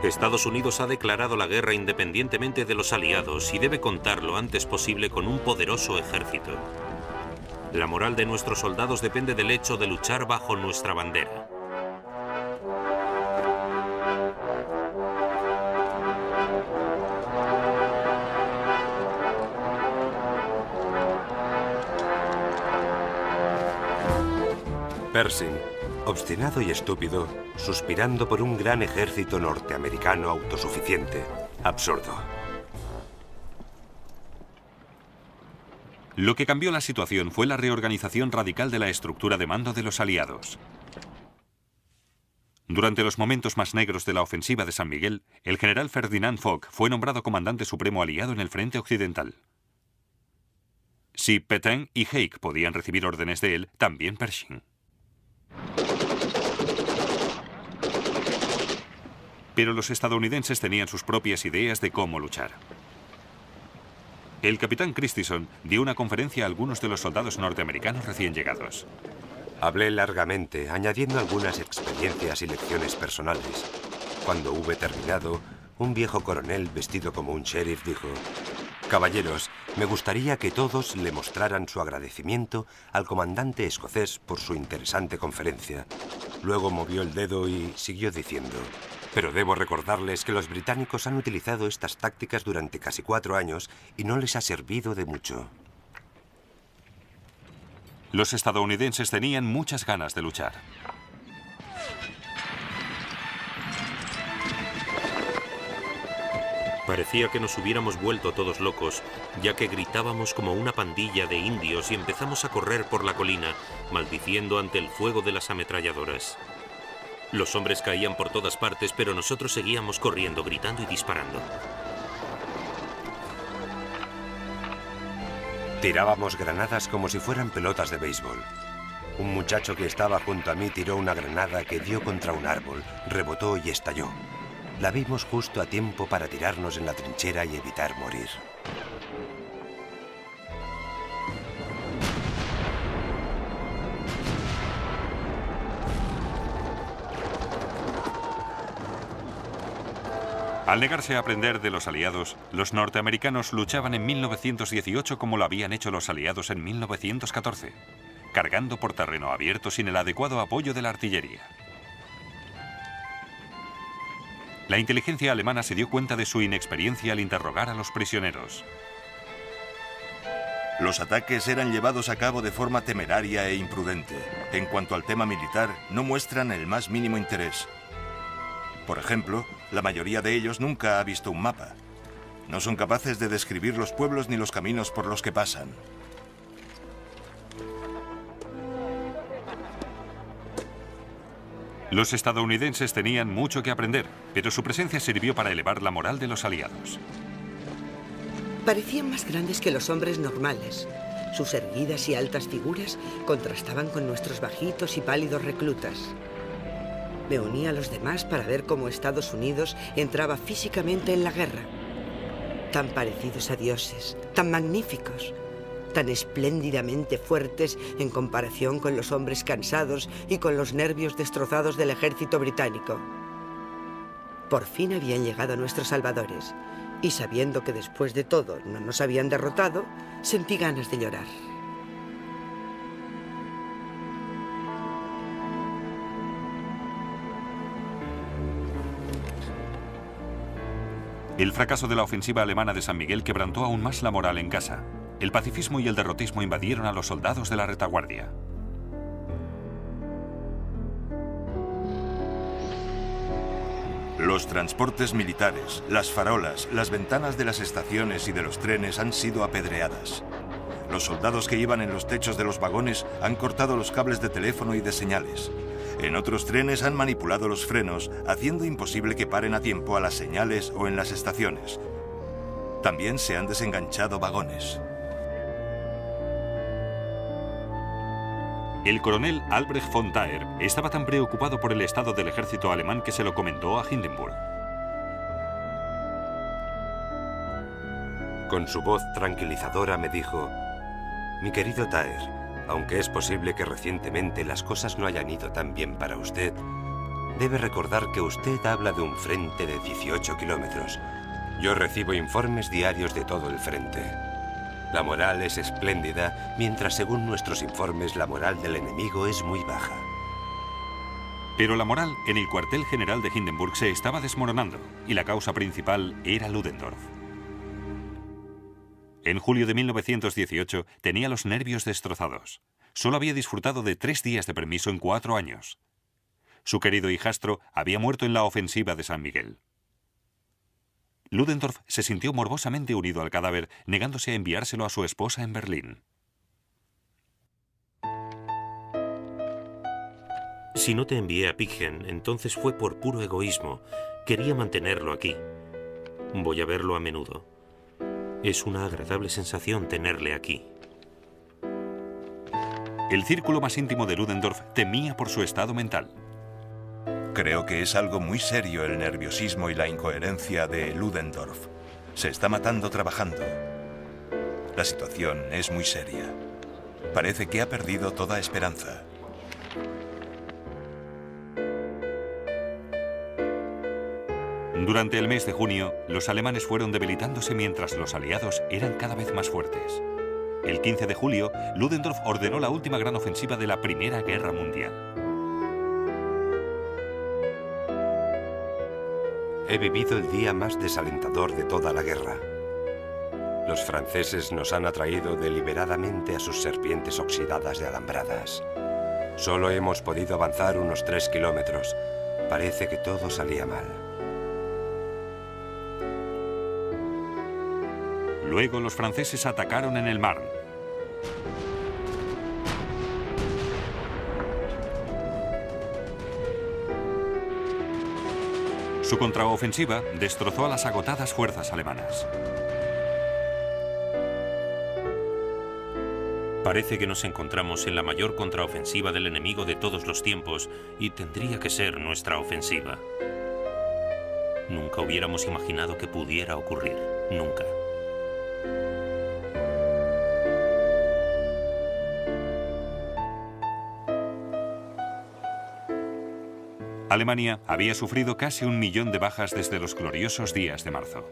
Estados Unidos ha declarado la guerra independientemente de los aliados y debe contar lo antes posible con un poderoso ejército. La moral de nuestros soldados depende del hecho de luchar bajo nuestra bandera. Pershing, obstinado y estúpido, suspirando por un gran ejército norteamericano autosuficiente. Absurdo. Lo que cambió la situación fue la reorganización radical de la estructura de mando de los aliados. Durante los momentos más negros de la ofensiva de San Miguel, el general Ferdinand Foch fue nombrado comandante supremo aliado en el frente occidental. Si Pétain y Haig podían recibir órdenes de él, también Pershing. Pero los estadounidenses tenían sus propias ideas de cómo luchar. El capitán Christison dio una conferencia a algunos de los soldados norteamericanos recién llegados. Hablé largamente, añadiendo algunas experiencias y lecciones personales. Cuando hube terminado, un viejo coronel vestido como un sheriff dijo: «Caballeros, me gustaría que todos le mostraran su agradecimiento al comandante escocés por su interesante conferencia». Luego movió el dedo y siguió diciendo: «Pero debo recordarles que los británicos han utilizado estas tácticas durante casi 4 años y no les ha servido de mucho». Los estadounidenses tenían muchas ganas de luchar. Parecía que nos hubiéramos vuelto todos locos, ya que gritábamos como una pandilla de indios y empezamos a correr por la colina, maldiciendo ante el fuego de las ametralladoras. Los hombres caían por todas partes, pero nosotros seguíamos corriendo, gritando y disparando. Tirábamos granadas como si fueran pelotas de béisbol. Un muchacho que estaba junto a mí tiró una granada que dio contra un árbol, rebotó y estalló. La vimos justo a tiempo para tirarnos en la trinchera y evitar morir. Al negarse a aprender de los aliados, los norteamericanos luchaban en 1918 como lo habían hecho los aliados en 1914, cargando por terreno abierto sin el adecuado apoyo de la artillería. La inteligencia alemana se dio cuenta de su inexperiencia al interrogar a los prisioneros. Los ataques eran llevados a cabo de forma temeraria e imprudente. En cuanto al tema militar, no muestran el más mínimo interés. Por ejemplo, la mayoría de ellos nunca ha visto un mapa. No son capaces de describir los pueblos ni los caminos por los que pasan. Los estadounidenses tenían mucho que aprender, pero su presencia sirvió para elevar la moral de los aliados. Parecían más grandes que los hombres normales. Sus erguidas y altas figuras contrastaban con nuestros bajitos y pálidos reclutas. Me uní a los demás para ver cómo Estados Unidos entraba físicamente en la guerra. Tan parecidos a dioses, tan magníficos, tan espléndidamente fuertes en comparación con los hombres cansados y con los nervios destrozados del ejército británico. Por fin habían llegado nuestros salvadores, y sabiendo que después de todo no nos habían derrotado, sentí ganas de llorar. El fracaso de la ofensiva alemana de San Miguel quebrantó aún más la moral en casa. El pacifismo y el derrotismo invadieron a los soldados de la retaguardia. Los transportes militares, las farolas, las ventanas de las estaciones y de los trenes han sido apedreadas. Los soldados que iban en los techos de los vagones han cortado los cables de teléfono y de señales. En otros trenes han manipulado los frenos, haciendo imposible que paren a tiempo a las señales o en las estaciones. También se han desenganchado vagones. El coronel Albrecht von Thaer estaba tan preocupado por el estado del ejército alemán que se lo comentó a Hindenburg. Con su voz tranquilizadora me dijo: mi querido Thaer, aunque es posible que recientemente las cosas no hayan ido tan bien para usted, debe recordar que usted habla de un frente de 18 kilómetros. Yo recibo informes diarios de todo el frente. La moral es espléndida, mientras según nuestros informes la moral del enemigo es muy baja. Pero la moral en el cuartel general de Hindenburg se estaba desmoronando, y la causa principal era Ludendorff. En julio de 1918 tenía los nervios destrozados. Solo había disfrutado de 3 días de permiso en 4 años. Su querido hijastro había muerto en la ofensiva de San Miguel. Ludendorff se sintió morbosamente unido al cadáver, negándose a enviárselo a su esposa en Berlín. Si no te envié a Piggen, entonces fue por puro egoísmo. Quería mantenerlo aquí. Voy a verlo a menudo. Es una agradable sensación tenerle aquí. El círculo más íntimo de Ludendorff temía por su estado mental. Creo que es algo muy serio el nerviosismo y la incoherencia de Ludendorff. Se está matando trabajando. La situación es muy seria. Parece que ha perdido toda esperanza. Durante el mes de junio, los alemanes fueron debilitándose mientras los aliados eran cada vez más fuertes. El 15 de julio, Ludendorff ordenó la última gran ofensiva de la Primera Guerra Mundial. He vivido el día más desalentador de toda la guerra. Los franceses nos han atraído deliberadamente a sus serpientes oxidadas de alambradas. Solo hemos podido avanzar unos 3 kilómetros. Parece que todo salía mal. Luego los franceses atacaron en el Marne. Su contraofensiva destrozó a las agotadas fuerzas alemanas. Parece que nos encontramos en la mayor contraofensiva del enemigo de todos los tiempos y tendría que ser nuestra ofensiva. Nunca hubiéramos imaginado que pudiera ocurrir. Nunca. Alemania había sufrido casi 1 millón de bajas desde los gloriosos días de marzo.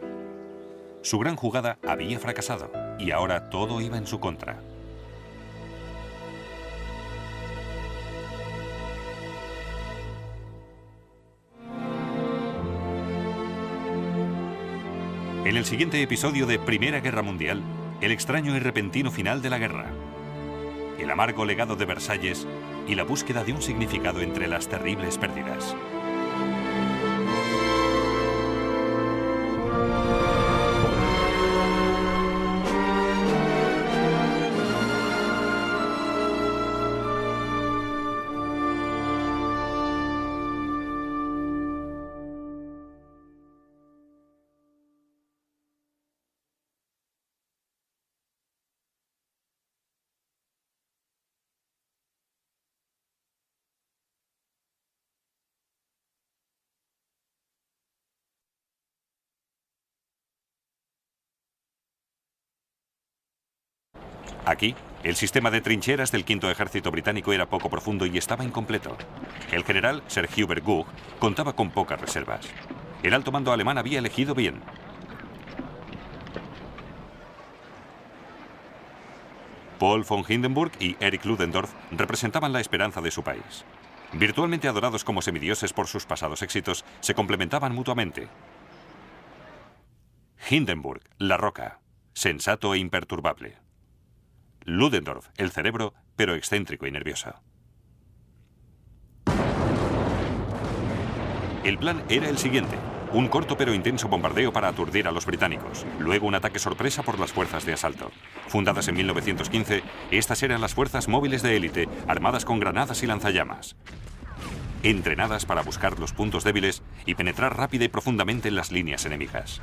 Su gran jugada había fracasado y ahora todo iba en su contra. En el siguiente episodio de Primera Guerra Mundial, el extraño y repentino final de la guerra, el amargo legado de Versalles y la búsqueda de un significado entre las terribles pérdidas. Aquí, el sistema de trincheras del V Ejército Británico era poco profundo y estaba incompleto. El general Sir Hubert Gough contaba con pocas reservas. El alto mando alemán había elegido bien. Paul von Hindenburg y Erich Ludendorff representaban la esperanza de su país. Virtualmente adorados como semidioses por sus pasados éxitos, se complementaban mutuamente. Hindenburg, la roca, sensato e imperturbable. Ludendorff, el cerebro, pero excéntrico y nervioso. El plan era el siguiente: un corto pero intenso bombardeo para aturdir a los británicos, luego un ataque sorpresa por las fuerzas de asalto. Fundadas en 1915, estas eran las fuerzas móviles de élite, armadas con granadas y lanzallamas. Entrenadas para buscar los puntos débiles y penetrar rápida y profundamente en las líneas enemigas.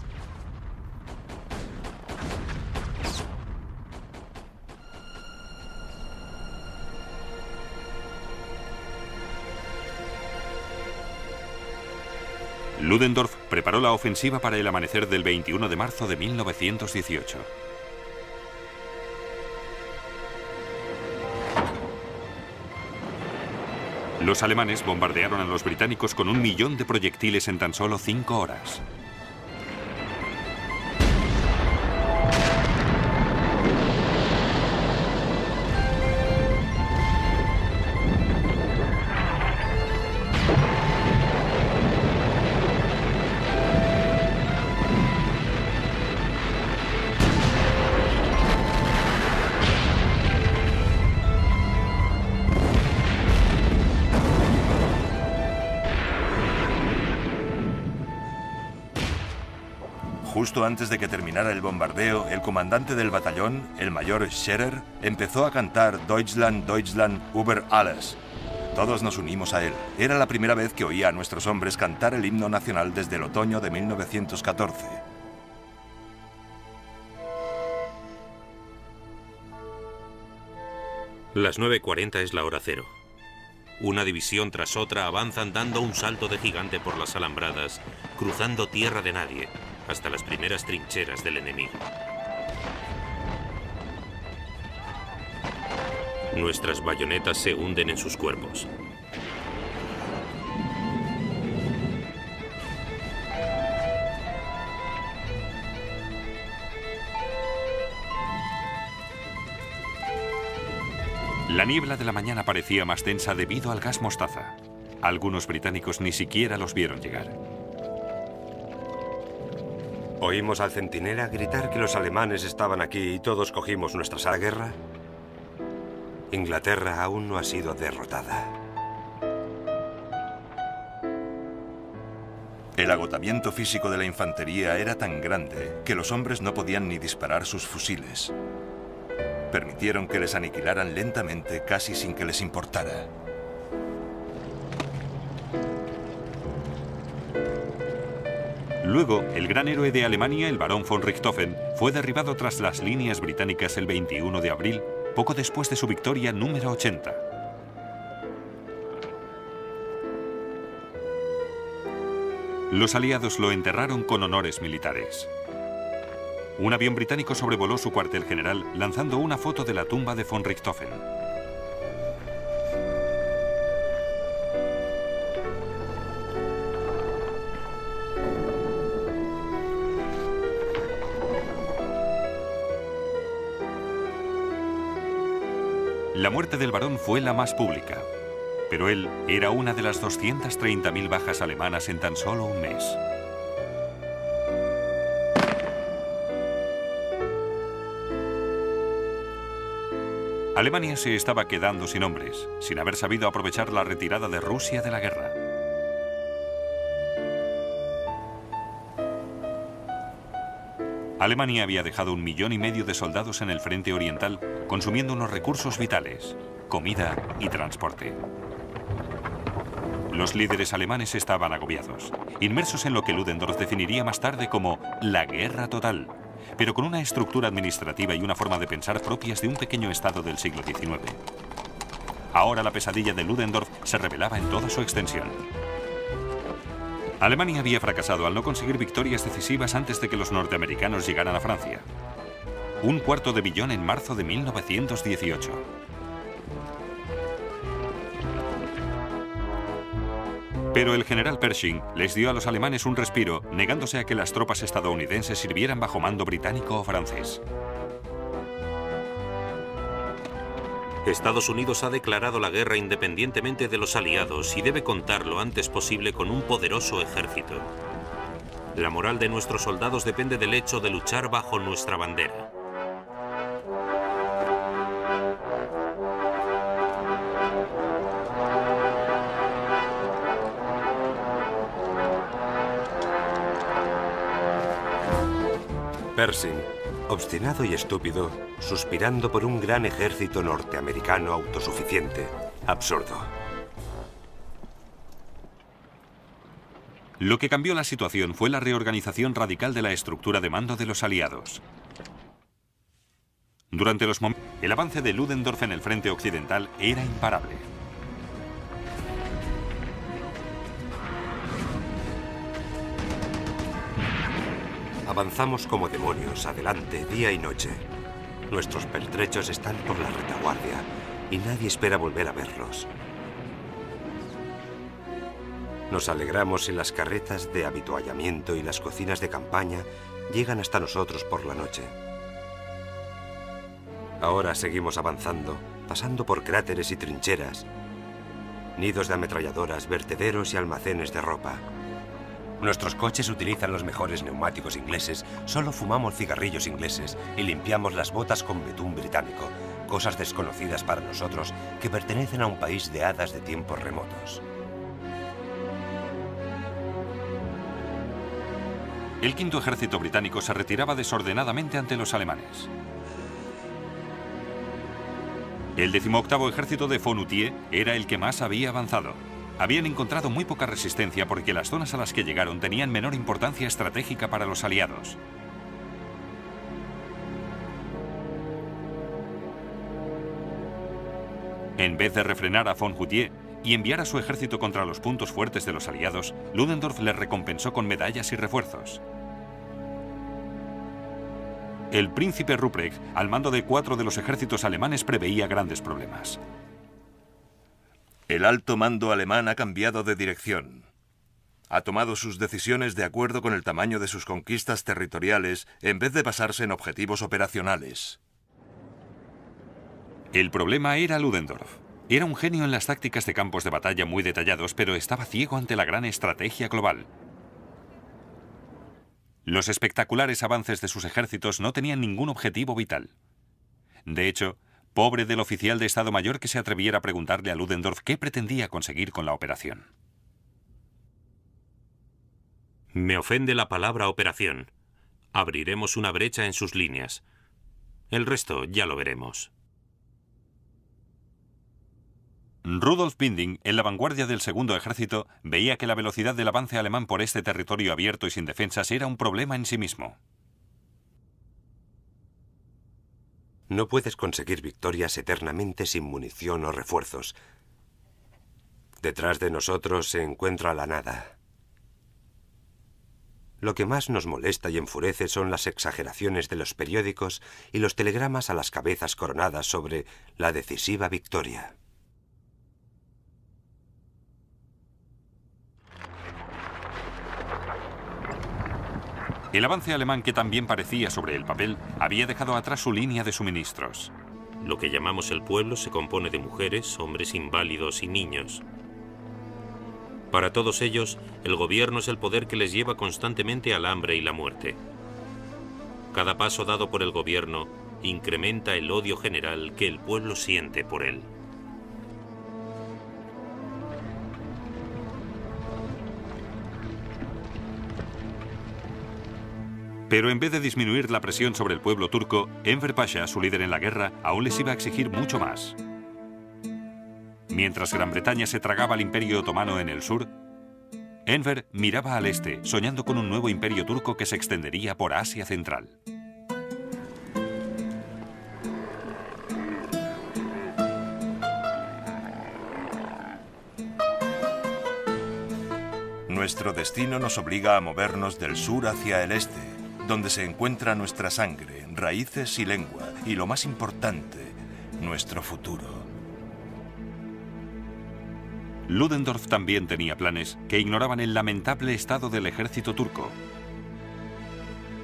Ludendorff preparó la ofensiva para el amanecer del 21 de marzo de 1918. Los alemanes bombardearon a los británicos con 1 millón de proyectiles en tan solo 5 horas. Justo antes de que terminara el bombardeo, el comandante del batallón, el mayor Scherer, empezó a cantar Deutschland, Deutschland über alles. Todos nos unimos a él. Era la primera vez que oía a nuestros hombres cantar el himno nacional desde el otoño de 1914. Las 9:40 es la hora cero. Una división tras otra avanzan dando un salto de gigante por las alambradas, cruzando tierra de nadie, hasta las primeras trincheras del enemigo. Nuestras bayonetas se hunden en sus cuerpos. La niebla de la mañana parecía más densa debido al gas mostaza. Algunos británicos ni siquiera los vieron llegar. Oímos al centinela gritar que los alemanes estaban aquí y todos cogimos nuestra guerra. Inglaterra aún no ha sido derrotada. El agotamiento físico de la infantería era tan grande que los hombres no podían ni disparar sus fusiles. Permitieron que les aniquilaran lentamente, casi sin que les importara. Luego, el gran héroe de Alemania, el barón von Richthofen, fue derribado tras las líneas británicas el 21 de abril, poco después de su victoria número 80. Los aliados lo enterraron con honores militares. Un avión británico sobrevoló su cuartel general, lanzando una foto de la tumba de von Richthofen. La muerte del barón fue la más pública, pero él era una de las 230.000 bajas alemanas en tan solo un mes. Alemania se estaba quedando sin hombres, sin haber sabido aprovechar la retirada de Rusia de la guerra. Alemania había dejado 1,5 millones de soldados en el frente oriental, consumiendo unos recursos vitales, comida y transporte. Los líderes alemanes estaban agobiados, inmersos en lo que Ludendorff definiría más tarde como la guerra total, pero con una estructura administrativa y una forma de pensar propias de un pequeño estado del siglo XIX. Ahora la pesadilla de Ludendorff se revelaba en toda su extensión. Alemania había fracasado al no conseguir victorias decisivas antes de que los norteamericanos llegaran a Francia. 1/4 de billón en marzo de 1918. Pero el general Pershing les dio a los alemanes un respiro, negándose a que las tropas estadounidenses sirvieran bajo mando británico o francés. Estados Unidos ha declarado la guerra independientemente de los aliados y debe contar lo antes posible con un poderoso ejército. La moral de nuestros soldados depende del hecho de luchar bajo nuestra bandera. Pershing, obstinado y estúpido, suspirando por un gran ejército norteamericano autosuficiente. Absurdo. Lo que cambió la situación fue la reorganización radical de la estructura de mando de los aliados. Durante los momentos, el avance de Ludendorff en el frente occidental era imparable. Avanzamos como demonios, adelante, día y noche. Nuestros pertrechos están por la retaguardia y nadie espera volver a verlos. Nos alegramos si las carretas de avituallamiento y las cocinas de campaña llegan hasta nosotros por la noche. Ahora seguimos avanzando, pasando por cráteres y trincheras, nidos de ametralladoras, vertederos y almacenes de ropa. Nuestros coches utilizan los mejores neumáticos ingleses, solo fumamos cigarrillos ingleses y limpiamos las botas con betún británico, cosas desconocidas para nosotros que pertenecen a un país de hadas de tiempos remotos. El quinto ejército británico se retiraba desordenadamente ante los alemanes. El 18º ejército de Fonutier era el que más había avanzado. Habían encontrado muy poca resistencia porque las zonas a las que llegaron tenían menor importancia estratégica para los aliados. En vez de refrenar a Fonutier y enviar a su ejército contra los puntos fuertes de los aliados, Ludendorff les recompensó con medallas y refuerzos. El príncipe Ruprecht, al mando de 4 de los ejércitos alemanes, preveía grandes problemas. El alto mando alemán ha cambiado de dirección. Ha tomado sus decisiones de acuerdo con el tamaño de sus conquistas territoriales en vez de basarse en objetivos operacionales. El problema era Ludendorff. Era un genio en las tácticas de campos de batalla muy detallados, pero estaba ciego ante la gran estrategia global. Los espectaculares avances de sus ejércitos no tenían ningún objetivo vital. De hecho, pobre del oficial de Estado Mayor que se atreviera a preguntarle a Ludendorff qué pretendía conseguir con la operación. Me ofende la palabra operación. Abriremos una brecha en sus líneas. El resto ya lo veremos. Rudolf Binding, en la vanguardia del segundo ejército, veía que la velocidad del avance alemán por este territorio abierto y sin defensas era un problema en sí mismo. No puedes conseguir victorias eternamente sin munición o refuerzos. Detrás de nosotros se encuentra la nada. Lo que más nos molesta y enfurece son las exageraciones de los periódicos y los telegramas a las cabezas coronadas sobre la decisiva victoria. El avance alemán, que también parecía sobre el papel, había dejado atrás su línea de suministros. Lo que llamamos el pueblo se compone de mujeres, hombres inválidos y niños. Para todos ellos, el gobierno es el poder que les lleva constantemente al hambre y la muerte. Cada paso dado por el gobierno incrementa el odio general que el pueblo siente por él. Pero en vez de disminuir la presión sobre el pueblo turco, Enver Pasha, su líder en la guerra, aún les iba a exigir mucho más. Mientras Gran Bretaña se tragaba al Imperio Otomano en el sur, Enver miraba al este, soñando con un nuevo imperio turco que se extendería por Asia Central. Nuestro destino nos obliga a movernos del sur hacia el este, donde se encuentra nuestra sangre, raíces y lengua, y lo más importante, nuestro futuro. Ludendorff también tenía planes que ignoraban el lamentable estado del ejército turco.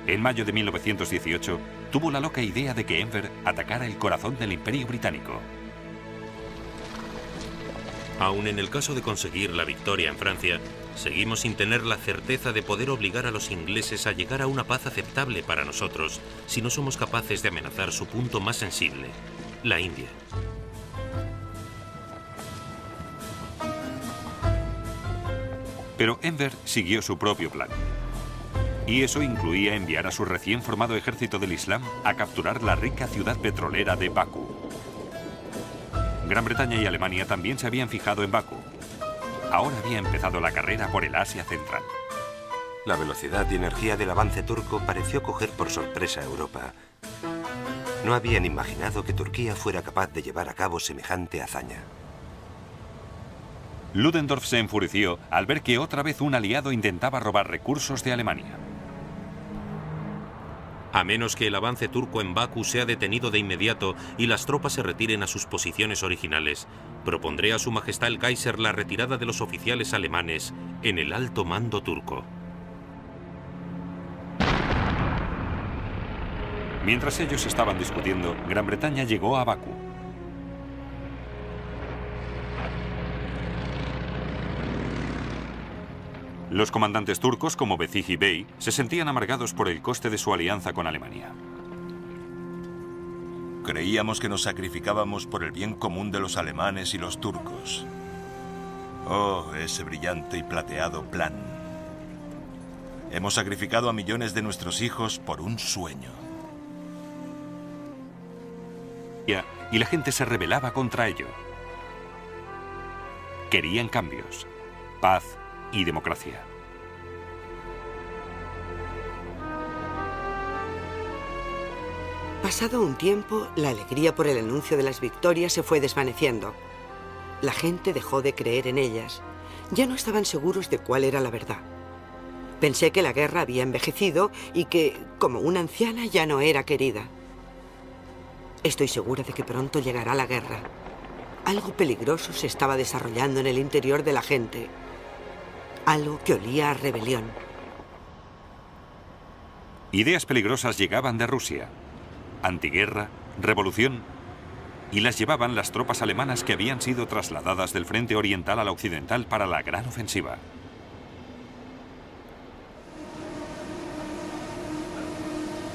En mayo de 1918, tuvo la loca idea de que Enver atacara el corazón del Imperio Británico. Aun en el caso de conseguir la victoria en Francia, seguimos sin tener la certeza de poder obligar a los ingleses a llegar a una paz aceptable para nosotros si no somos capaces de amenazar su punto más sensible, la India. Pero Enver siguió su propio plan. Y eso incluía enviar a su recién formado ejército del Islam a capturar la rica ciudad petrolera de Bakú. Gran Bretaña y Alemania también se habían fijado en Bakú. Ahora había empezado la carrera por el Asia Central. La velocidad y energía del avance turco pareció coger por sorpresa a Europa. No habían imaginado que Turquía fuera capaz de llevar a cabo semejante hazaña. Ludendorff se enfureció al ver que otra vez un aliado intentaba robar recursos de Alemania. A menos que el avance turco en Bakú sea detenido de inmediato y las tropas se retiren a sus posiciones originales, propondré a Su Majestad el Kaiser la retirada de los oficiales alemanes en el alto mando turco. Mientras ellos estaban discutiendo, Gran Bretaña llegó a Bakú. Los comandantes turcos, como Bezihi Bey, se sentían amargados por el coste de su alianza con Alemania. Creíamos que nos sacrificábamos por el bien común de los alemanes y los turcos. Oh, ese brillante y plateado plan. Hemos sacrificado a millones de nuestros hijos por un sueño. Y la gente se rebelaba contra ello. Querían cambios, paz y democracia. Pasado un tiempo, la alegría por el anuncio de las victorias se fue desvaneciendo. La gente dejó de creer en ellas. Ya no estaban seguros de cuál era la verdad. Pensé que la guerra había envejecido y que, como una anciana, ya no era querida. Estoy segura de que pronto llegará la guerra. Algo peligroso se estaba desarrollando en el interior de la gente. Algo que olía a rebelión. Ideas peligrosas llegaban de Rusia. Antiguerra, revolución, y las llevaban las tropas alemanas que habían sido trasladadas del frente oriental al occidental para la gran ofensiva.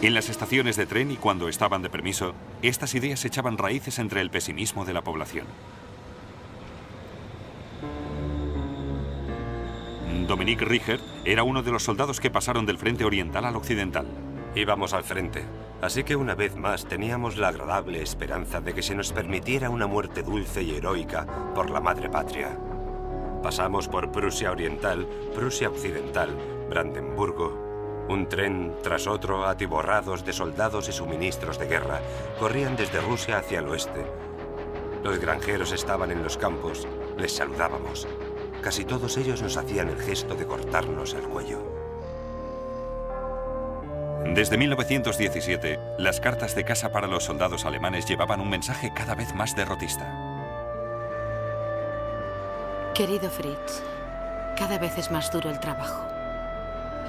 En las estaciones de tren y cuando estaban de permiso, estas ideas echaban raíces entre el pesimismo de la población. Dominique Richer era uno de los soldados que pasaron del frente oriental al occidental. Íbamos al frente, así que una vez más teníamos la agradable esperanza de que se nos permitiera una muerte dulce y heroica por la madre patria. Pasamos por Prusia Oriental, Prusia Occidental, Brandenburgo. Un tren tras otro, atiborrados de soldados y suministros de guerra, corrían desde Rusia hacia el oeste. Los granjeros estaban en los campos, les saludábamos. Casi todos ellos nos hacían el gesto de cortarnos el cuello. Desde 1917, las cartas de casa para los soldados alemanes llevaban un mensaje cada vez más derrotista. Querido Fritz, cada vez es más duro el trabajo.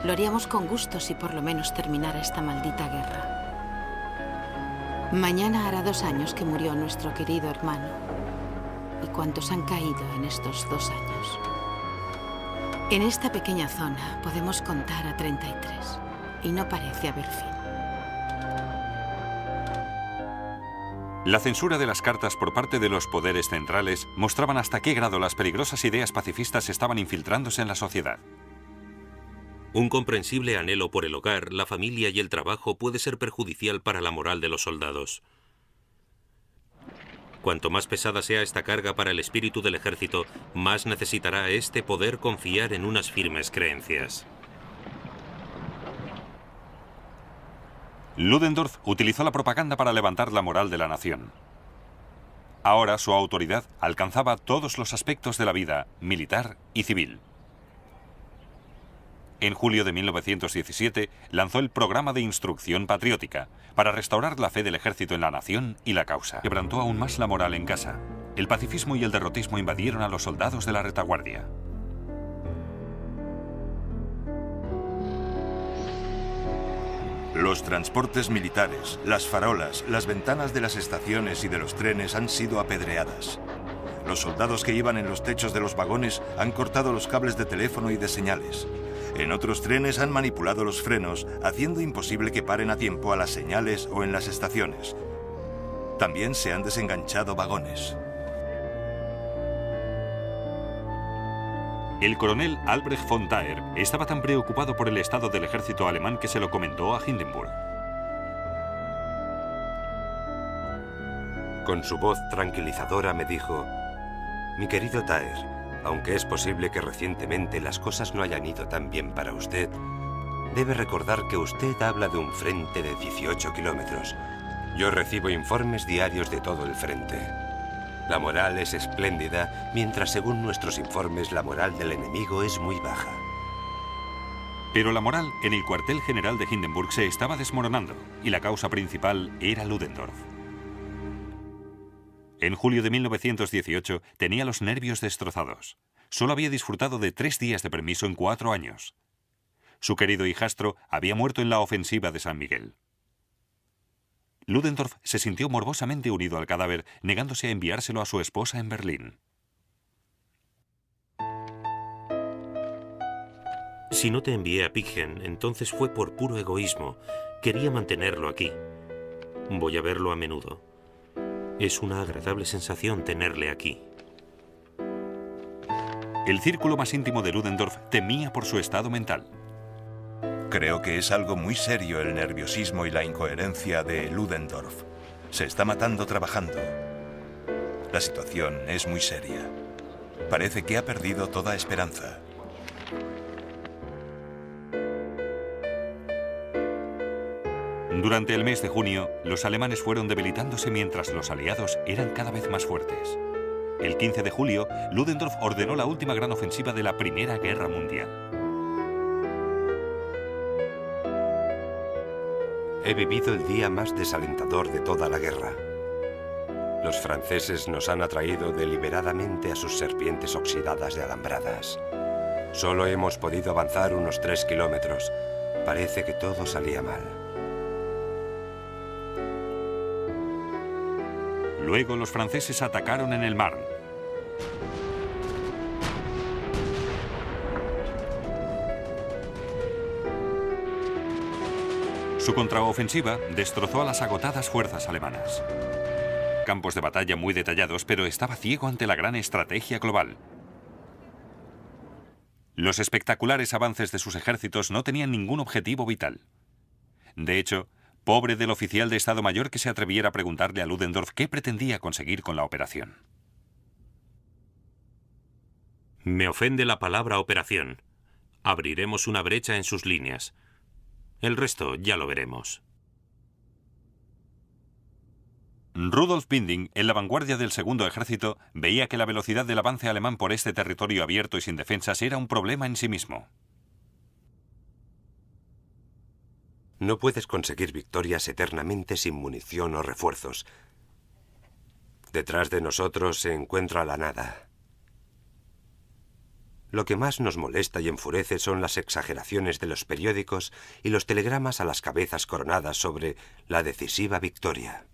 Lo haríamos con gusto si por lo menos terminara esta maldita guerra. Mañana hará 2 años que murió nuestro querido hermano. ¿Y cuántos han caído en estos 2 años? En esta pequeña zona podemos contar a 33 y no parece haber fin. La censura de las cartas por parte de los poderes centrales mostraban hasta qué grado las peligrosas ideas pacifistas estaban infiltrándose en la sociedad. Un comprensible anhelo por el hogar, la familia y el trabajo puede ser perjudicial para la moral de los soldados. Cuanto más pesada sea esta carga para el espíritu del ejército, más necesitará éste poder confiar en unas firmes creencias. Ludendorff utilizó la propaganda para levantar la moral de la nación. Ahora su autoridad alcanzaba todos los aspectos de la vida militar y civil. En julio de 1917 lanzó el Programa de Instrucción Patriótica para restaurar la fe del ejército en la nación y la causa. Quebrantó aún más la moral en casa. El pacifismo y el derrotismo invadieron a los soldados de la retaguardia. Los transportes militares, las farolas, las ventanas de las estaciones y de los trenes han sido apedreadas. Los soldados que iban en los techos de los vagones han cortado los cables de teléfono y de señales. En otros trenes han manipulado los frenos, haciendo imposible que paren a tiempo a las señales o en las estaciones. También se han desenganchado vagones. El coronel Albrecht von Thaer estaba tan preocupado por el estado del ejército alemán que se lo comentó a Hindenburg. Con su voz tranquilizadora me dijo: mi querido Thaer, aunque es posible que recientemente las cosas no hayan ido tan bien para usted, debe recordar que usted habla de un frente de 18 kilómetros. Yo recibo informes diarios de todo el frente. La moral es espléndida, mientras según nuestros informes la moral del enemigo es muy baja. Pero la moral en el cuartel general de Hindenburg se estaba desmoronando y la causa principal era Ludendorff. En julio de 1918 tenía los nervios destrozados. Solo había disfrutado de 3 días de permiso en 4 años. Su querido hijastro había muerto en la ofensiva de San Miguel. Ludendorff se sintió morbosamente unido al cadáver, negándose a enviárselo a su esposa en Berlín. Si no te envié a Piggen, entonces fue por puro egoísmo. Quería mantenerlo aquí. Voy a verlo a menudo. Es una agradable sensación tenerle aquí. El círculo más íntimo de Ludendorff temía por su estado mental. Creo que es algo muy serio el nerviosismo y la incoherencia de Ludendorff. Se está matando trabajando. La situación es muy seria. Parece que ha perdido toda esperanza. Durante el mes de junio, los alemanes fueron debilitándose mientras los aliados eran cada vez más fuertes. El 15 de julio, Ludendorff ordenó la última gran ofensiva de la Primera Guerra Mundial. He vivido el día más desalentador de toda la guerra. Los franceses nos han atraído deliberadamente a sus serpientes oxidadas de alambradas. Solo hemos podido avanzar unos 3 kilómetros. Parece que todo salía mal. Luego los franceses atacaron en el Marne. Su contraofensiva destrozó a las agotadas fuerzas alemanas. Campos de batalla muy detallados, pero estaba ciego ante la gran estrategia global. Los espectaculares avances de sus ejércitos no tenían ningún objetivo vital. De hecho, pobre del oficial de Estado Mayor que se atreviera a preguntarle a Ludendorff qué pretendía conseguir con la operación. Me ofende la palabra operación. Abriremos una brecha en sus líneas. El resto ya lo veremos. Rudolf Binding, en la vanguardia del segundo ejército, veía que la velocidad del avance alemán por este territorio abierto y sin defensas era un problema en sí mismo. No puedes conseguir victorias eternamente sin munición o refuerzos. Detrás de nosotros se encuentra la nada. Lo que más nos molesta y enfurece son las exageraciones de los periódicos y los telegramas a las cabezas coronadas sobre la decisiva victoria.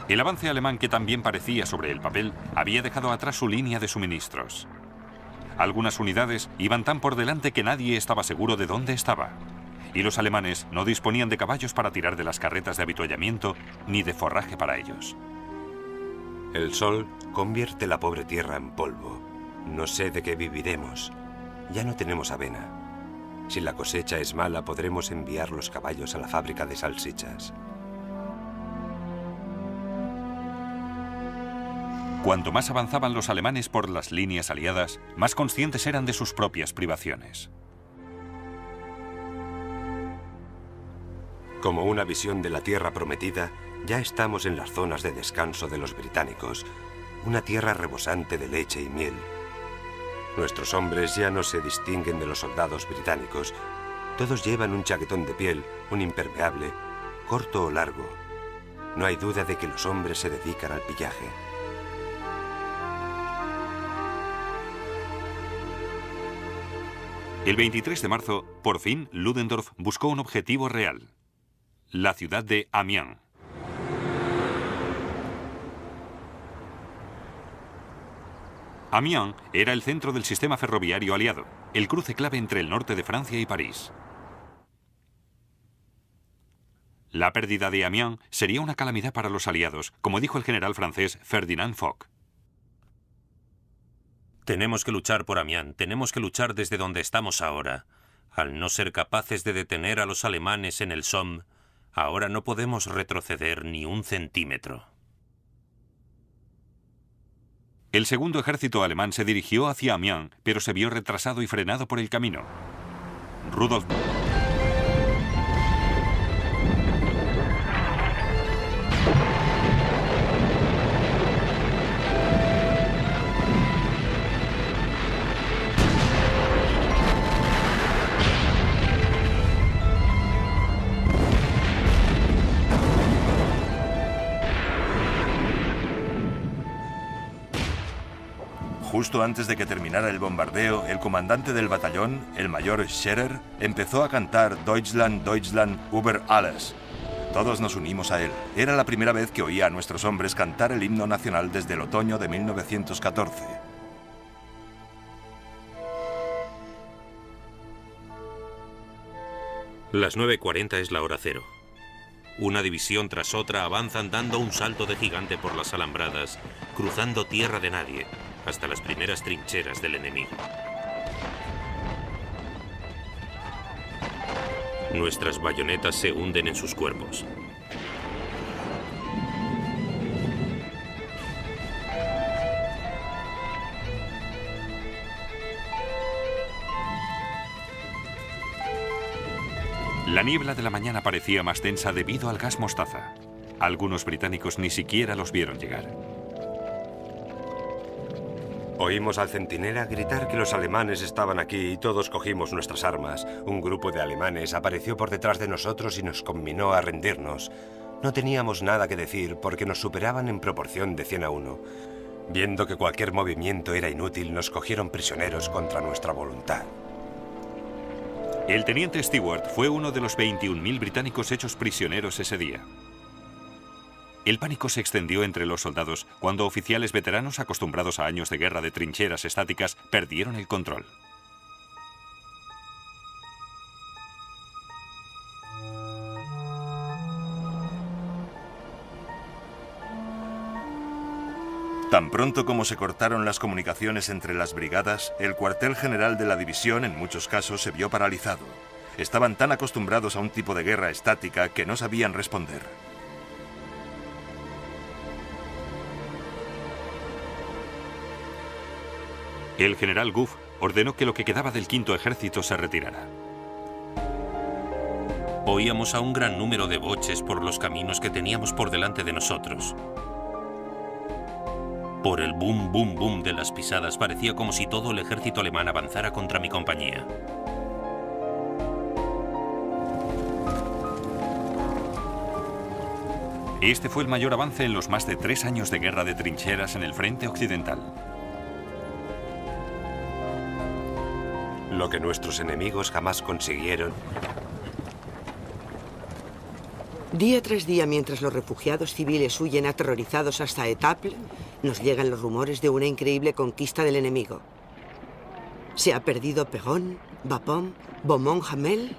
El avance alemán, que también parecía sobre el papel, había dejado atrás su línea de suministros. Algunas unidades iban tan por delante que nadie estaba seguro de dónde estaba. Y los alemanes no disponían de caballos para tirar de las carretas de avituallamiento ni de forraje para ellos. El sol convierte la pobre tierra en polvo. No sé de qué viviremos. Ya no tenemos avena. Si la cosecha es mala, podremos enviar los caballos a la fábrica de salchichas. Cuanto más avanzaban los alemanes por las líneas aliadas, más conscientes eran de sus propias privaciones. Como una visión de la tierra prometida, Ya estamos en las zonas de descanso de los británicos, una tierra rebosante de leche y miel. Nuestros hombres ya no se distinguen de los soldados británicos. Todos llevan un chaquetón de piel, un impermeable, corto o largo. No hay duda de que los hombres se dedican al pillaje. El 23 de marzo, por fin, Ludendorff buscó un objetivo real: la ciudad de Amiens. Amiens era el centro del sistema ferroviario aliado, el cruce clave entre el norte de Francia y París. La pérdida de Amiens sería una calamidad para los aliados, como dijo el general francés Ferdinand Foch. Tenemos que luchar por Amiens, tenemos que luchar desde donde estamos ahora. Al no ser capaces de detener a los alemanes en el Somme, ahora no podemos retroceder ni un centímetro. El segundo ejército alemán se dirigió hacia Amiens, pero se vio retrasado y frenado por el camino. Rudolf Justo antes de que terminara el bombardeo, el comandante del batallón, el mayor Scherer, empezó a cantar Deutschland, Deutschland über alles. Todos nos unimos a él. Era la primera vez que oía a nuestros hombres cantar el himno nacional desde el otoño de 1914. Las 9:40 es la hora cero. Una división tras otra avanzan dando un salto de gigante por las alambradas, cruzando tierra de nadie, hasta las primeras trincheras del enemigo. Nuestras bayonetas se hunden en sus cuerpos. La niebla de la mañana parecía más densa debido al gas mostaza. Algunos británicos ni siquiera los vieron llegar. Oímos al centinela gritar que los alemanes estaban aquí y todos cogimos nuestras armas. Un grupo de alemanes apareció por detrás de nosotros y nos conminó a rendirnos. No teníamos nada que decir porque nos superaban en proporción de 100 a 1. Viendo que cualquier movimiento era inútil, nos cogieron prisioneros contra nuestra voluntad. El teniente Stewart fue uno de los 21.000 británicos hechos prisioneros ese día. El pánico se extendió entre los soldados cuando oficiales veteranos acostumbrados a años de guerra de trincheras estáticas perdieron el control. Tan pronto como se cortaron las comunicaciones entre las brigadas, el cuartel general de la división en muchos casos se vio paralizado. Estaban tan acostumbrados a un tipo de guerra estática que no sabían responder. El general Gough ordenó que lo que quedaba del quinto ejército se retirara. Oíamos a un gran número de boches por los caminos que teníamos por delante de nosotros. Por el boom, boom, boom de las pisadas parecía como si todo el ejército alemán avanzara contra mi compañía. Este fue el mayor avance en los más de 3 años de guerra de trincheras en el frente occidental. Lo que nuestros enemigos jamás consiguieron. Día tras día, mientras los refugiados civiles huyen aterrorizados hasta Étaples, nos llegan los rumores de una increíble conquista del enemigo. ¿Se ha perdido Péronne, Bapaume, Beaumont-Hamel?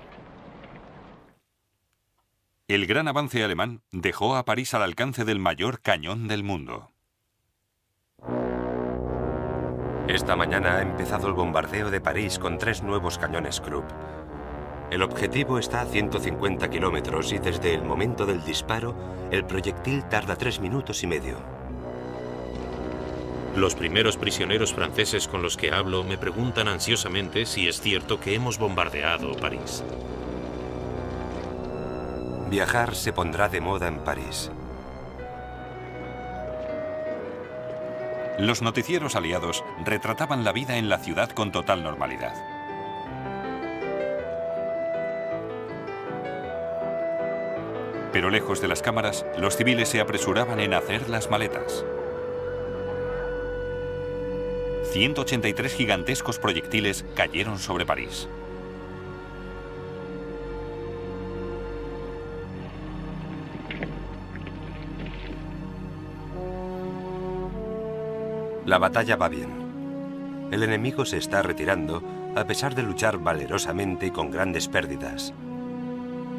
El gran avance alemán dejó a París al alcance del mayor cañón del mundo. Esta mañana ha empezado el bombardeo de París con 3 nuevos cañones Krupp. El objetivo está a 150 kilómetros y desde el momento del disparo, el proyectil tarda 3 minutos y medio. Los primeros prisioneros franceses con los que hablo me preguntan ansiosamente si es cierto que hemos bombardeado París. Viajar se pondrá de moda en París. Los noticieros aliados retrataban la vida en la ciudad con total normalidad. Pero lejos de las cámaras, los civiles se apresuraban en hacer las maletas. 183 gigantescos proyectiles cayeron sobre París. La batalla va bien. El enemigo se está retirando a pesar de luchar valerosamente y con grandes pérdidas.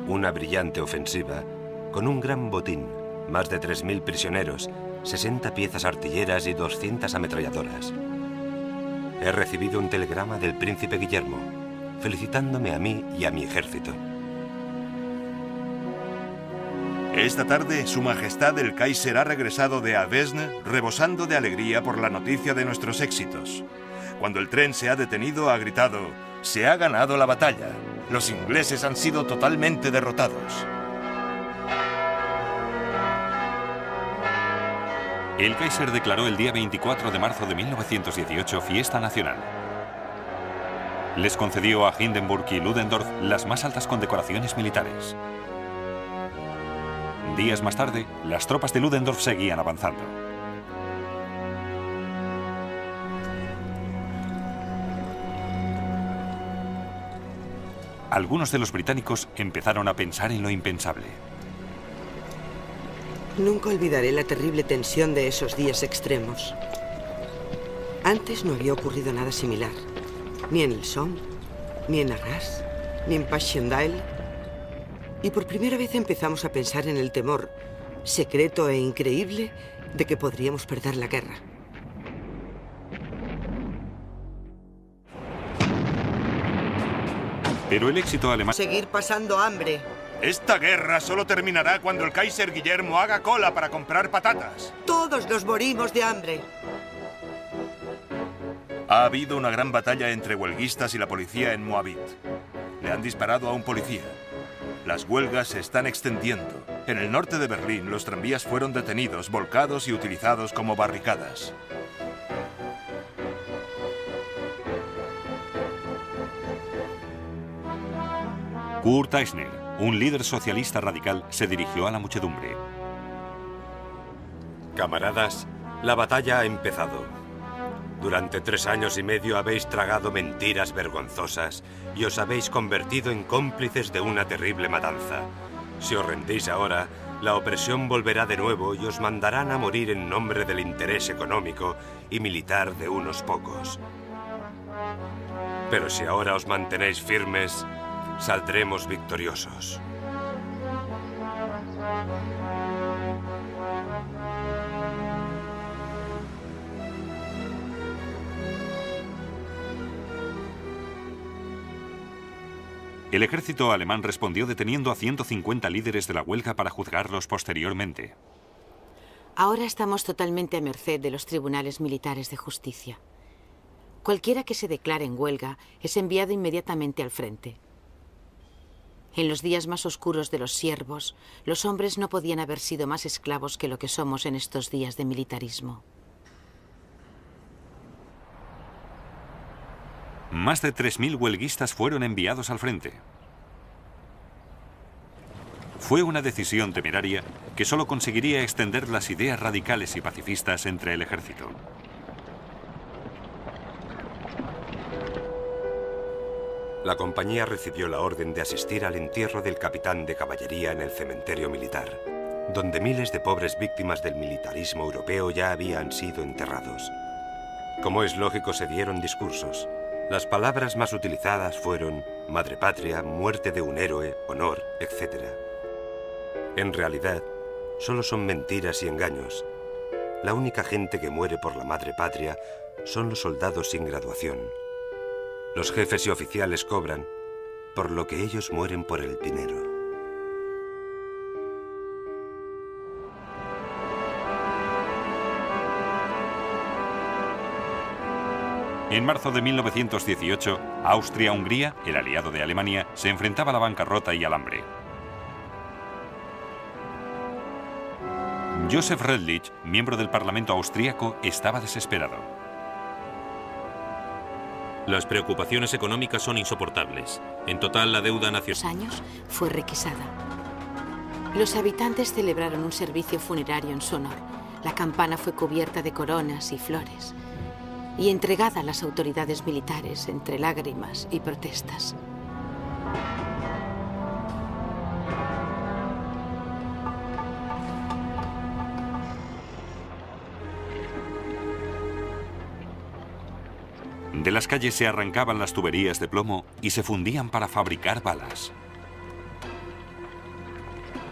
Una brillante ofensiva con un gran botín, más de 3.000 prisioneros, 60 piezas artilleras y 200 ametralladoras. He recibido un telegrama del príncipe Guillermo, felicitándome a mí y a mi ejército. Esta tarde, Su Majestad el Kaiser ha regresado de Avesnes rebosando de alegría por la noticia de nuestros éxitos. Cuando el tren se ha detenido, ha gritado: «Se ha ganado la batalla. Los ingleses han sido totalmente derrotados». El Kaiser declaró el día 24 de marzo de 1918 fiesta nacional. Les concedió a Hindenburg y Ludendorff las más altas condecoraciones militares. Días más tarde, las tropas de Ludendorff seguían avanzando. Algunos de los británicos empezaron a pensar en lo impensable. Nunca olvidaré la terrible tensión de esos días extremos. Antes no había ocurrido nada similar. Ni en el Somme, ni en Arras, ni en Passchendaele. Y por primera vez empezamos a pensar en el temor, secreto e increíble, de que podríamos perder la guerra. Pero el éxito alemán... Seguir pasando hambre. Esta guerra solo terminará cuando el Kaiser Guillermo haga cola para comprar patatas. Todos nos morimos de hambre. Ha habido una gran batalla entre huelguistas y la policía en Moabit. Le han disparado a un policía. Las huelgas se están extendiendo. En el norte de Berlín, los tranvías fueron detenidos, volcados y utilizados como barricadas. Kurt Eisner, un líder socialista radical, se dirigió a la muchedumbre. Camaradas, la batalla ha empezado. Durante 3 años y medio habéis tragado mentiras vergonzosas y os habéis convertido en cómplices de una terrible matanza. Si os rendís ahora, la opresión volverá de nuevo y os mandarán a morir en nombre del interés económico y militar de unos pocos. Pero si ahora os mantenéis firmes, saldremos victoriosos. El ejército alemán respondió deteniendo a 150 líderes de la huelga para juzgarlos posteriormente. Ahora estamos totalmente a merced de los tribunales militares de justicia. Cualquiera que se declare en huelga es enviado inmediatamente al frente. En los días más oscuros de los siervos, los hombres no podían haber sido más esclavos que lo que somos en estos días de militarismo. Más de 3.000 huelguistas fueron enviados al frente. Fue una decisión temeraria que solo conseguiría extender las ideas radicales y pacifistas entre el ejército. La compañía recibió la orden de asistir al entierro del capitán de caballería en el cementerio militar, donde miles de pobres víctimas del militarismo europeo ya habían sido enterrados. Como es lógico, se dieron discursos. Las palabras más utilizadas fueron madre patria, muerte de un héroe, honor, etc. En realidad, solo son mentiras y engaños. La única gente que muere por la madre patria son los soldados sin graduación. Los jefes y oficiales cobran, por lo que ellos mueren por el dinero. En marzo de 1918, Austria-Hungría, el aliado de Alemania, se enfrentaba a la bancarrota y al hambre. Joseph Redlich, miembro del Parlamento austríaco, estaba desesperado. Las preocupaciones económicas son insoportables. En total, la deuda nacional... años fue requisada. Los habitantes celebraron un servicio funerario en su honor. La campana fue cubierta de coronas y flores y entregada a las autoridades militares entre lágrimas y protestas. De las calles se arrancaban las tuberías de plomo y se fundían para fabricar balas.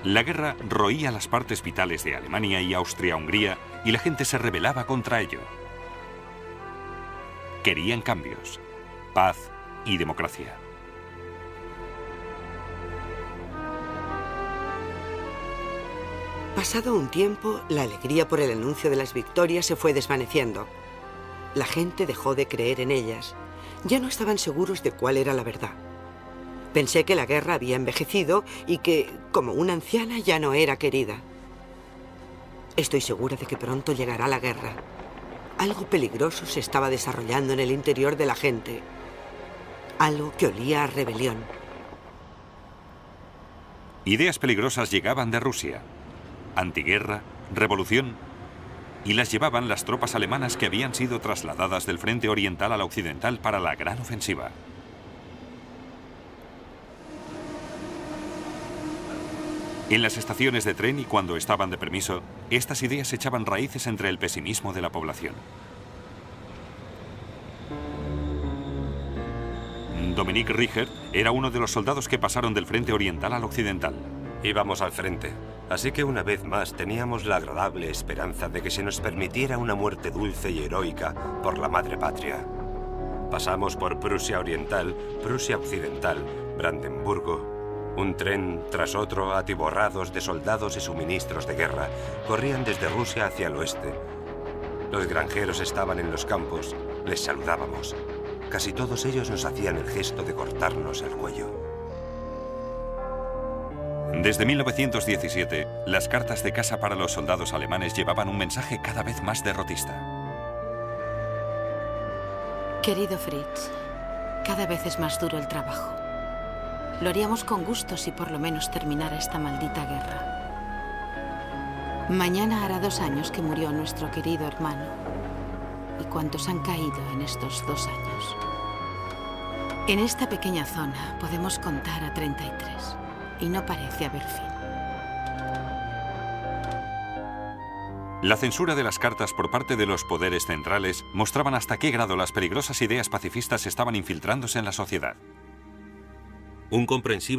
La guerra roía las partes vitales de Alemania y Austria-Hungría y la gente se rebelaba contra ello. Querían cambios, paz y democracia. Pasado un tiempo, la alegría por el anuncio de las victorias se fue desvaneciendo. La gente dejó de creer en ellas. Ya no estaban seguros de cuál era la verdad. Pensé que la guerra había envejecido y que, como una anciana, ya no era querida. Estoy segura de que pronto llegará la guerra. Algo peligroso se estaba desarrollando en el interior de la gente. Algo que olía a rebelión. Ideas peligrosas llegaban de Rusia. Antiguerra, revolución, y las llevaban las tropas alemanas que habían sido trasladadas del frente oriental al occidental para la gran ofensiva. En las estaciones de tren y cuando estaban de permiso, estas ideas echaban raíces entre el pesimismo de la población. Dominique Richer era uno de los soldados que pasaron del frente oriental al occidental. Íbamos al frente, así que una vez más teníamos la agradable esperanza de que se nos permitiera una muerte dulce y heroica por la madre patria. Pasamos por Prusia Oriental, Prusia Occidental, Brandenburgo. Un tren tras otro, atiborrados de soldados y suministros de guerra, corrían desde Rusia hacia el oeste. Los granjeros estaban en los campos, les saludábamos. Casi todos ellos nos hacían el gesto de cortarnos el cuello. Desde 1917, las cartas de casa para los soldados alemanes llevaban un mensaje cada vez más derrotista. Querido Fritz, cada vez es más duro el trabajo. Lo haríamos con gusto si por lo menos terminara esta maldita guerra. Mañana hará 2 años que murió nuestro querido hermano. ¿Y cuántos han caído en estos 2 años? En esta pequeña zona podemos contar a 33 y no parece haber fin. La censura de las cartas por parte de los poderes centrales mostraban hasta qué grado las peligrosas ideas pacifistas estaban infiltrándose en la sociedad. Un comprensible